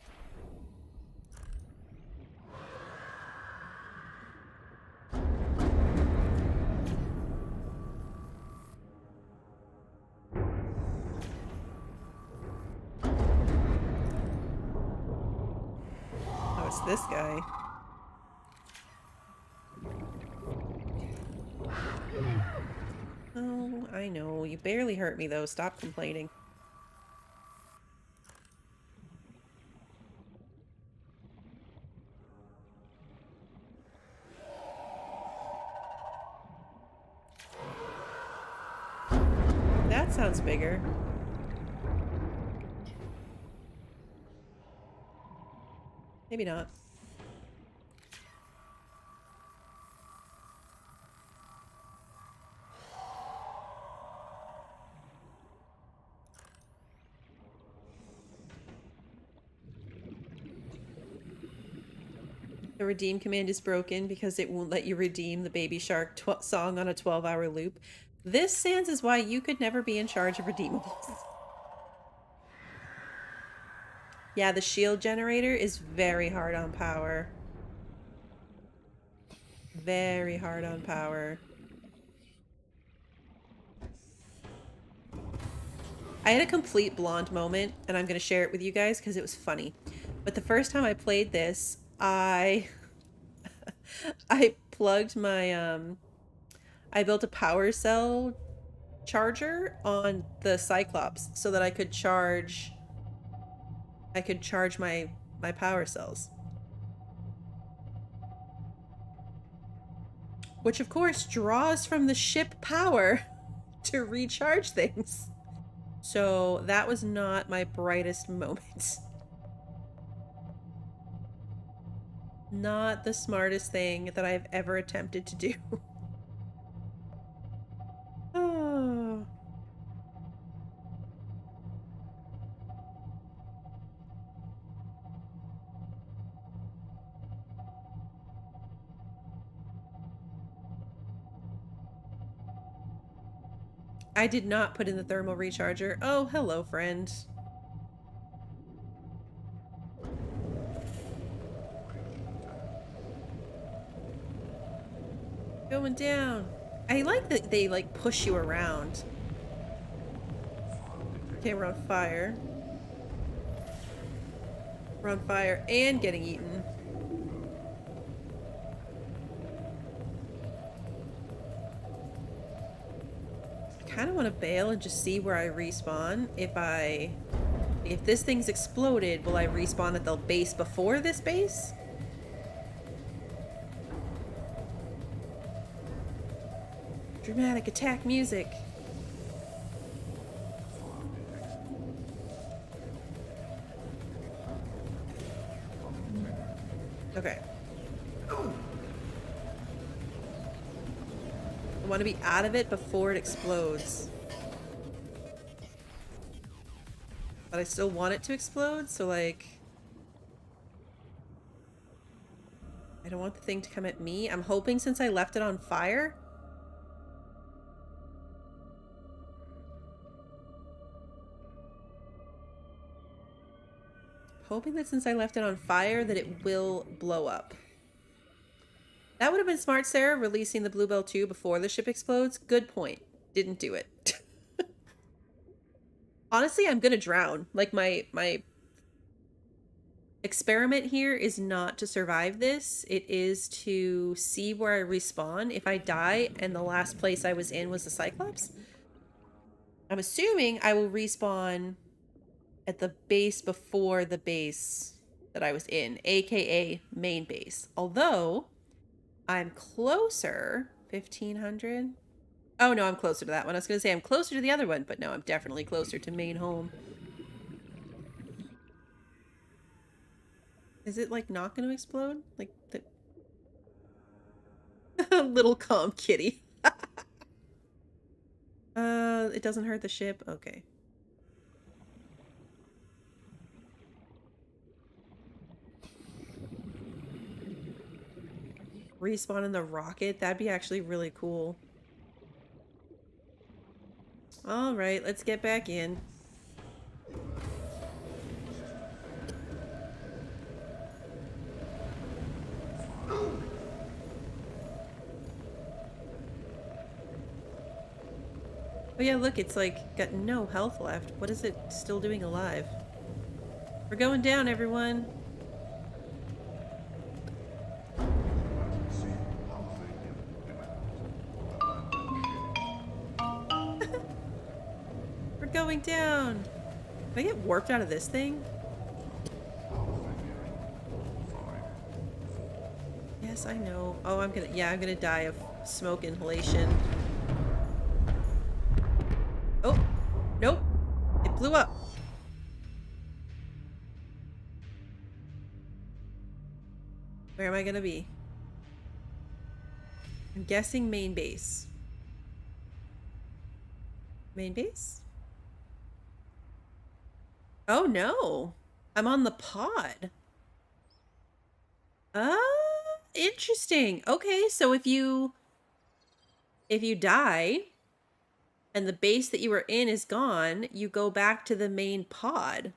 Oh, it's this guy. Oh, I know. You barely hurt me, though. Stop complaining. That sounds bigger. Maybe not. The redeem command is broken because it won't let you redeem the Baby Shark song on a 12-hour loop. This, Sans, is why you could never be in charge of redeemables. Yeah, the shield generator is very hard on power. Very hard on power. I had a complete blonde moment, and I'm going to share it with you guys because it was funny. But the first time I played this, I plugged my I built a power cell charger on the Cyclops so that I could charge my power cells. Which of course draws from the ship power to recharge things. So that was not my brightest moment. Not the smartest thing that I've ever attempted to do. Oh. I did not put in the thermal recharger. Oh, hello, friend. Going down. I like that they, like, push you around. Okay, we're on fire. We're on fire and getting eaten. kind of want to bail and just see where I respawn. If this thing's exploded, will I respawn at the base before this base? Dramatic attack music. Okay. I want to be out of it before it explodes. But I still want it to explode, so like... I don't want the thing to come at me. I'm hoping since I left it on fire... Hoping that since I left it on fire that it will blow up. That would have been smart, Sarah, releasing the Bluebell 2 before the ship explodes. Good point. Didn't do it. Honestly, I'm gonna drown. Like, my experiment here is not to survive this. It is to see where I respawn. If I die and the last place I was in was the Cyclops, I'm assuming I will respawn at the base before the base that I was in, aka main base. Although, I'm closer, 1500. Oh no, I'm closer to that one. I was gonna say I'm closer to the other one, but no, I'm definitely closer to main home. Is it like not gonna explode? Like the little calm kitty. It doesn't hurt the ship? Okay. Respawn in the rocket? That'd be actually really cool. Alright, let's get back in. Oh yeah, look, it's like got no health left. What is it still doing alive? We're going down, everyone. We're going down. Can I get warped out of this thing? Yes, I know. Oh, I'm gonna die of smoke inhalation. Oh, nope. It blew up. Where am I gonna be? I'm guessing main base. Main base? Oh no. I'm on the pod. Interesting. Okay, so if you die and the base that you were in is gone, you go back to the main pod.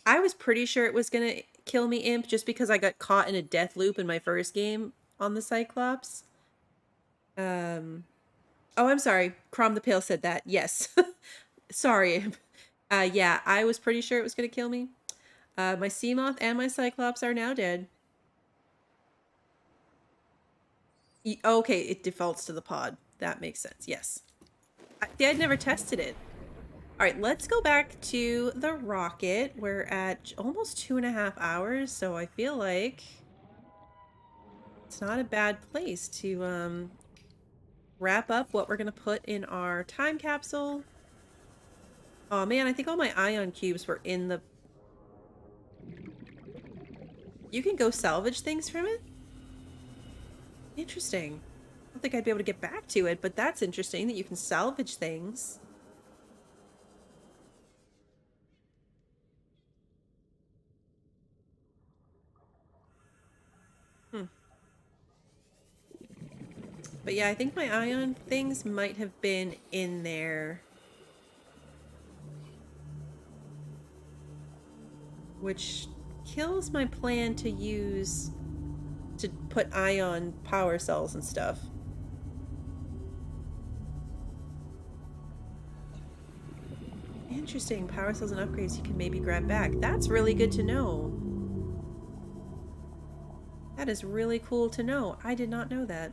I was pretty sure it was gonna kill me, Imp, just because I got caught in a death loop in my first game on the Cyclops. Oh, I'm sorry. Crom the Pale said that. Yes. Sorry, Imp. Yeah, I was pretty sure it was gonna kill me. My Seamoth and my Cyclops are now dead. Okay, it defaults to the pod. That makes sense. Yes. I'd never tested it. All right, let's go back to the rocket. We're at almost 2.5 hours, so I feel like it's not a bad place to wrap up what we're gonna put in our time capsule. Oh man, I think all my ion cubes were in the... You can go salvage things from it? Interesting. I don't think I'd be able to get back to it, but that's interesting that you can salvage things. But yeah, I think my ion things might have been in there. Which kills my plan to use to put ion power cells and stuff. Interesting. Power cells and upgrades you can maybe grab back. That's really good to know. That is really cool to know. I did not know that.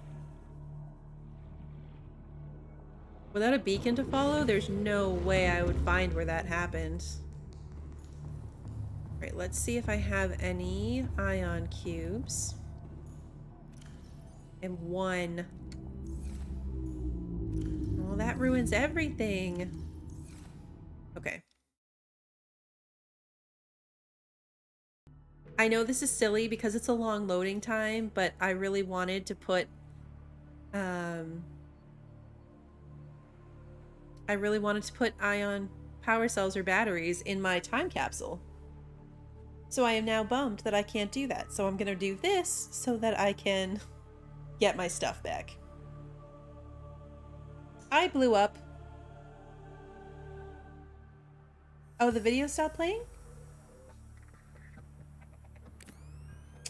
Without a beacon to follow, there's no way I would find where that happened. Alright, let's see if I have any ion cubes. And one. Oh, that ruins everything. Okay. I know this is silly because it's a long loading time, but I really wanted to put ion power cells or batteries in my time capsule. So I am now bummed that I can't do that. So I'm gonna do this so that I can get my stuff back. I blew up. Oh, the video stopped playing?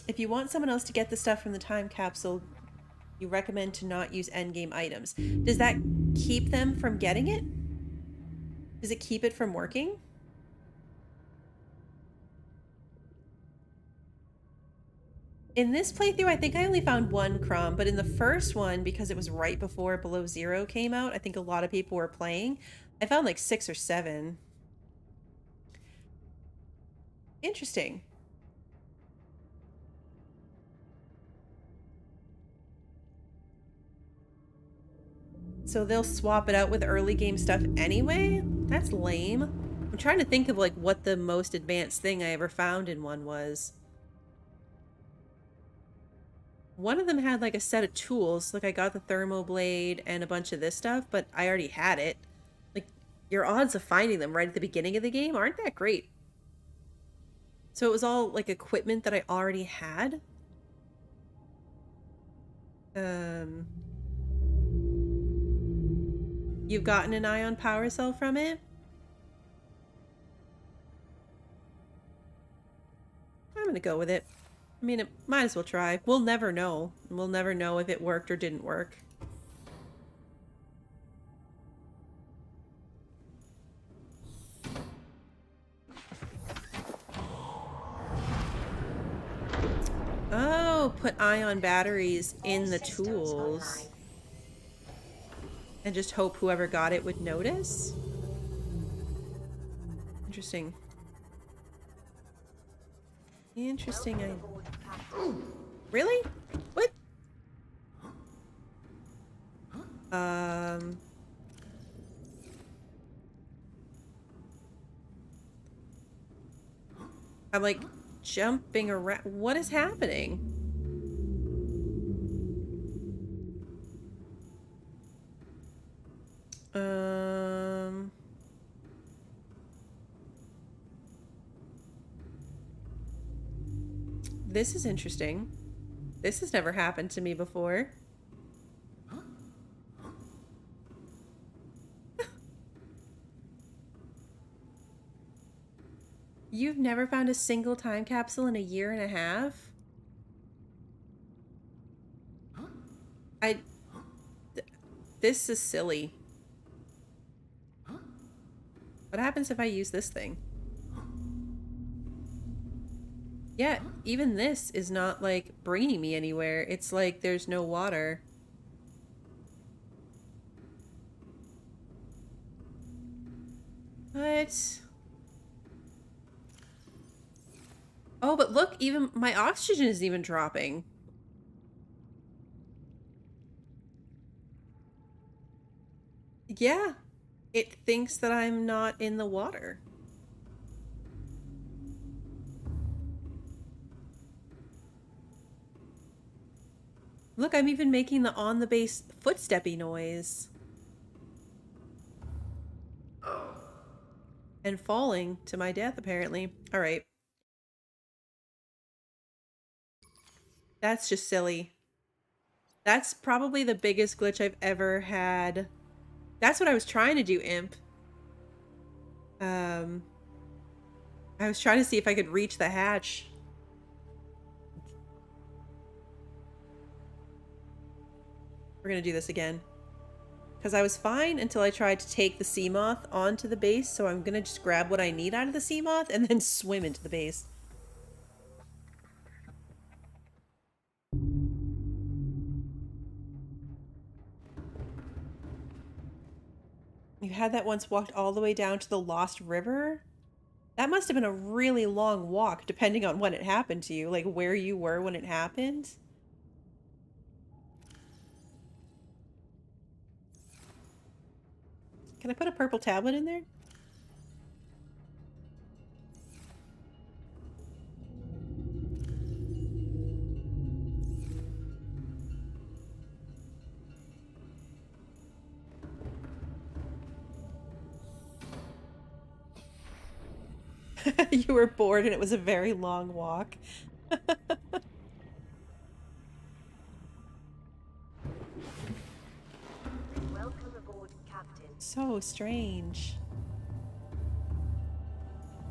If you want someone else to get the stuff from the time capsule, you recommend to not use endgame items. Does that keep them from getting it? Does it keep it from working? In this playthrough, I think I only found one crumb, but in the first one, because it was right before Below Zero came out, I think a lot of people were playing, I found like 6 or 7. Interesting. So they'll swap it out with early game stuff anyway? That's lame. I'm trying to think of like what the most advanced thing I ever found in one was. One of them had like a set of tools, like I got the thermo blade and a bunch of this stuff, but I already had it. Like, your odds of finding them right at the beginning of the game aren't that great. So it was all like equipment that I already had. You've gotten an ion power cell from it? I'm gonna go with it. I mean, it might as well try. We'll never know. We'll never know if it worked or didn't work. Oh, put ion batteries in the tools. And just hope whoever got it would notice? Interesting. Interesting. Really? What? I'm like jumping around. What is happening? This is interesting. This has never happened to me before. You've never found a single time capsule in a year and a half? This is silly. What happens if I use this thing? Yeah, even this is not like bringing me anywhere. It's like there's no water. What? Oh, but look, even my oxygen is even dropping. Yeah, it thinks that I'm not in the water. Look, I'm even making the on the base footsteppy noise. And falling to my death, apparently. All right. That's just silly. That's probably the biggest glitch I've ever had. That's what I was trying to do, Imp. I was trying to see if I could reach the hatch. We're gonna do this again. Because I was fine until I tried to take the sea moth onto the base, so I'm gonna just grab what I need out of the sea moth and then swim into the base. You had that once walked all the way down to the Lost River? That must have been a really long walk, depending on when it happened to you, like where you were when it happened. Can I put a purple tablet in there? You were bored and it was a very long walk. Welcome aboard, Captain. So strange.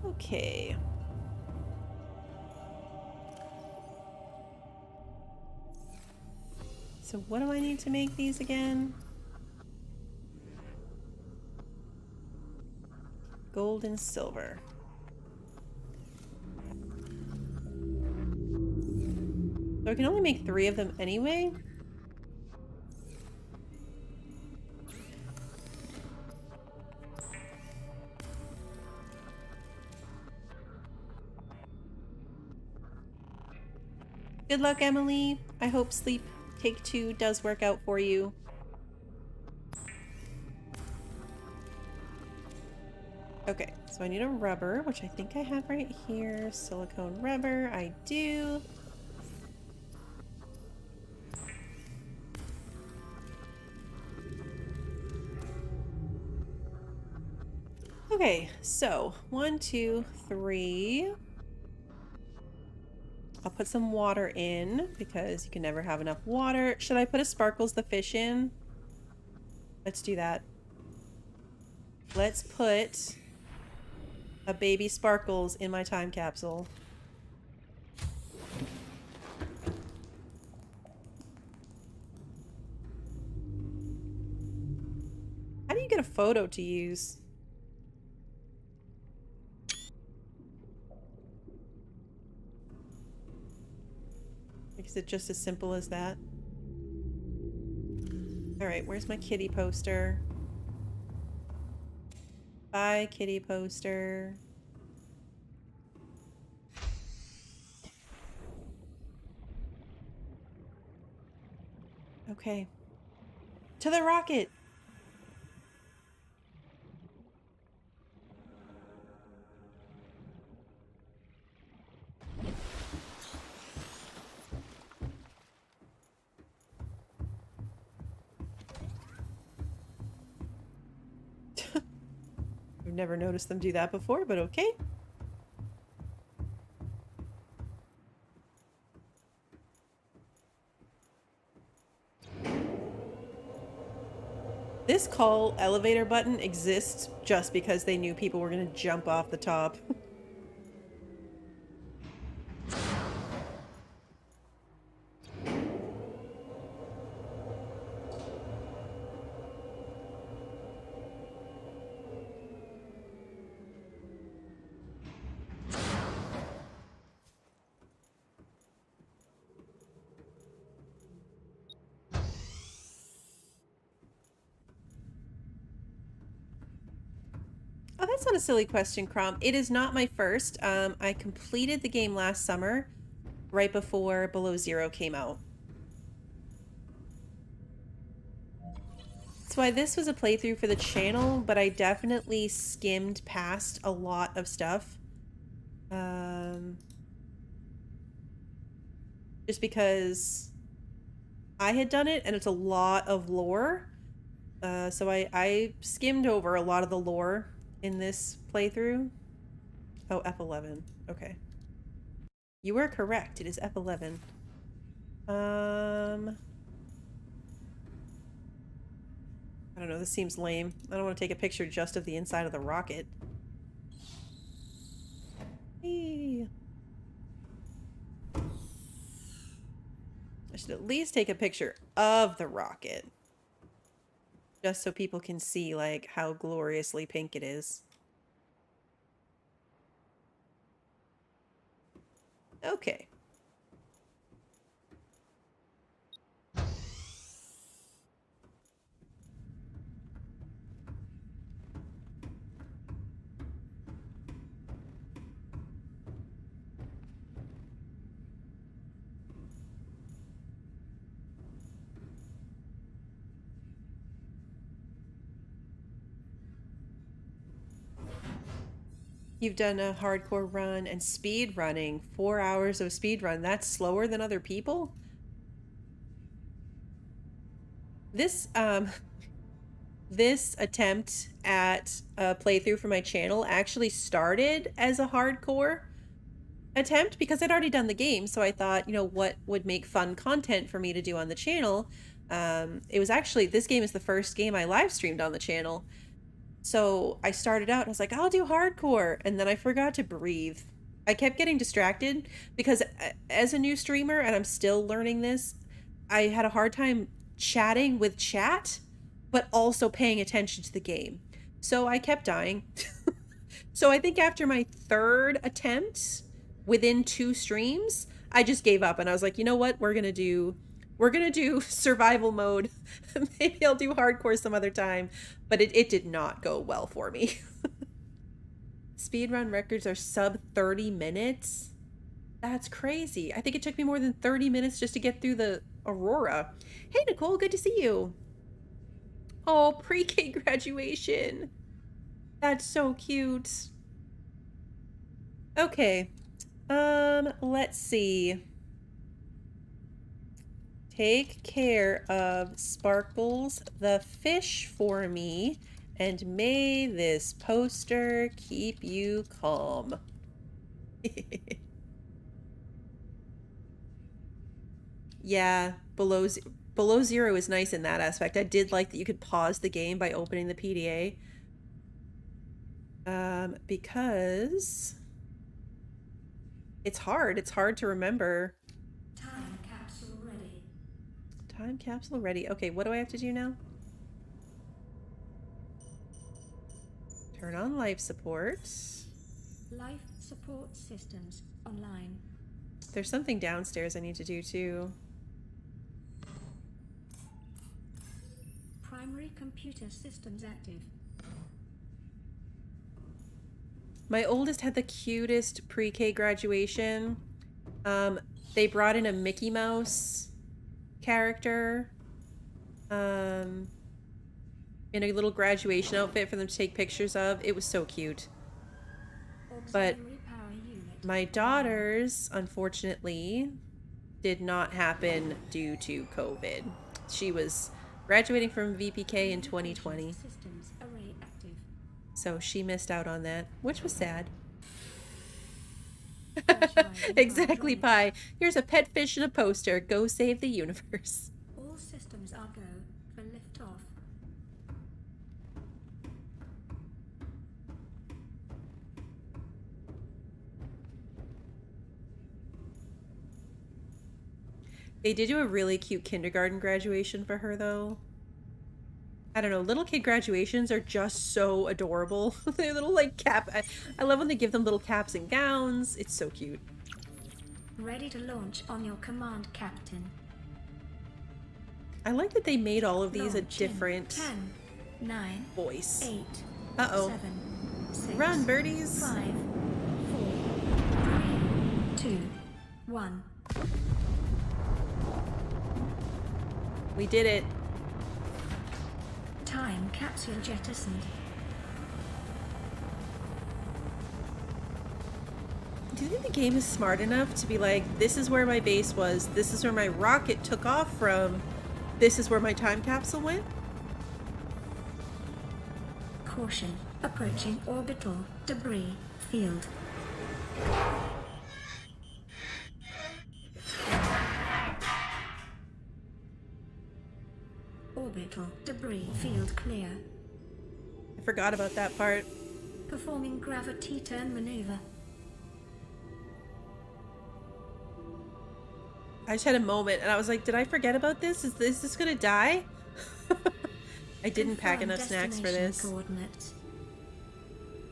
Okay. So what do I need to make these again? Gold and silver. So I can only make 3 of them anyway. Good luck, Emily. I hope sleep take 2 does work out for you. Okay, so I need a rubber, which I think I have right here. Silicone rubber, I do. Okay, so 1, 2, 3. I'll put some water in because you can never have enough water. Should I put a Sparkles the fish in? Let's do that. Let's put a baby Sparkles in my time capsule. How do you get a photo to use? Is it just as simple as that? Alright, where's my kitty poster? Bye, kitty poster. Okay. To the rocket! I've never noticed them do that before, but okay. This call elevator button exists just because they knew people were going to jump off the top. Oh, that's not a silly question, Crom. It is not my first. I completed the game last summer, right before Below Zero came out. That's why this was a playthrough for the channel, but I definitely skimmed past a lot of stuff. Just because I had done it, and it's a lot of lore. So I skimmed over a lot of the lore in this playthrough. Oh, F11. Okay. You were correct. It is F11. I don't know. This seems lame. I don't want to take a picture just of the inside of the rocket. Hey. I should at least take a picture of the rocket. Just so people can see, like, how gloriously pink it is. Okay. You've done a hardcore run and speed running. 4 hours of speed run. That's slower than other people? This, this attempt at a playthrough for my channel actually started as a hardcore attempt because I'd already done the game. So I thought, you know, what would make fun content for me to do on the channel? It was actually, this game is the first game I live streamed on the channel. So I started out and I was like, I'll do hardcore. And then I forgot to breathe. I kept getting distracted because as a new streamer, and I'm still learning this, I had a hard time chatting with chat, but also paying attention to the game. So I kept dying. So I think after my third attempt within 2 streams, I just gave up and I was like, you know what? We're going to do survival mode. Maybe I'll do hardcore some other time, but it did not go well for me. Speedrun records are sub 30 minutes. That's crazy. I think it took me more than 30 minutes just to get through the Aurora. Hey, Nicole, good to see you. Oh, pre-K graduation. That's so cute. Okay. Let's see. Take care of Sparkles the fish for me, and may this poster keep you calm. Yeah, below zero is nice in that aspect. I did like that you could pause the game by opening the PDA. Because it's hard. It's hard to remember. Time capsule ready. Time capsule ready. Okay, what do I have to do now? Turn on life support. Life support systems online. There's something downstairs I need to do too. Primary computer systems active. My oldest had the cutest pre-K graduation. They brought in a Mickey Mouse character in a little graduation outfit for them to take pictures of. It was so cute. But Auxiliary power unit. my daughter's, unfortunately, did not happen due to COVID. She was graduating from VPK in 2020. Systems array active. So she missed out on that, which was sad. Pressurizing Exactly, hydraulics. Pie. Here's a pet fish and a poster. Go save the universe. All systems are go for liftoff. They did do a really cute kindergarten graduation for her, though. I don't know, little kid graduations are just so adorable. They're little, like, cap. I love when they give them little caps and gowns. It's so cute. Ready to launch on your command, Captain. I like that they made all of these a Launch in different 10, 9, voice. 8, Uh-oh. 7, 6, Run, birdies. 5, 4, 3, 2, 1. We did it. Time capsule jettisoned. Do you think the game is smart enough to be like, this is where my base was, this is where my rocket took off from, this is where my time capsule went? Caution. Approaching orbital debris field. Orbital debris field clear. I forgot about that part. Performing gravity turn maneuver. I just had a moment and I was like, did I forget about this? Is this gonna die? I didn't pack Confirm enough snacks for destination this. Coordinates.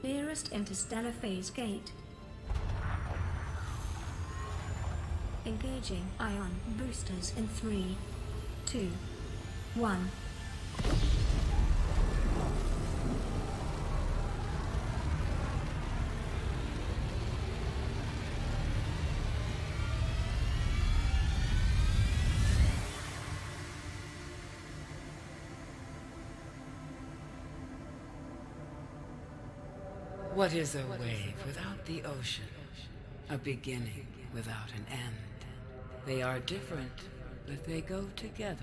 Nearest interstellar phase gate. Engaging ion boosters in 3, 2, 1. What is a wave without the ocean? A beginning without an end. They are different, but they go together.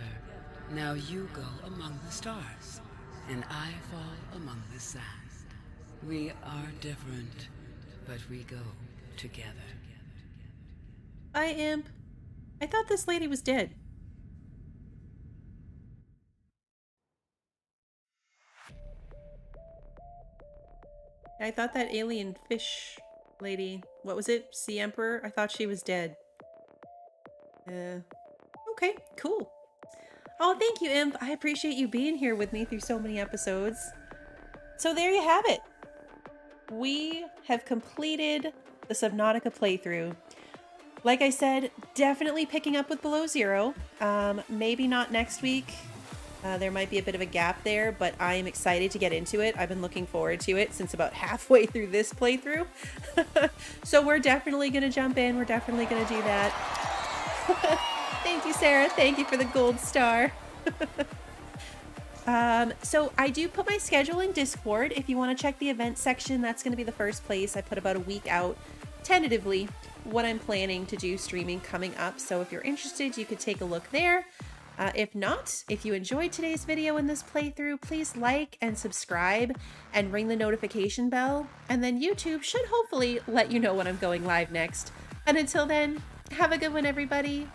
Now you go among the stars, and I fall among the sand. We are different, but we go together. Hi, Imp. I thought this lady was dead. I thought that alien fish lady, what was it? Sea Emperor? I thought she was dead. Okay, cool. Oh, thank you, Imp. I appreciate you being here with me through so many episodes. So there you have it. We have completed the Subnautica playthrough. Like I said, definitely picking up with Below Zero. Maybe not next week. There might be a bit of a gap there, but I am excited to get into it. I've been looking forward to it since about halfway through this playthrough. So we're definitely going to jump in. We're definitely going to do that. Thank you, Sarah. Thank you for the gold star. So I do put my schedule in Discord. If you want to check the event section, that's going to be the first place. I put about a week out, tentatively, what I'm planning to do streaming coming up. So if you're interested, you could take a look there. If not, if you enjoyed today's video in this playthrough, please like and subscribe and ring the notification bell. And then YouTube should hopefully let you know when I'm going live next. And until then, have a good one, everybody.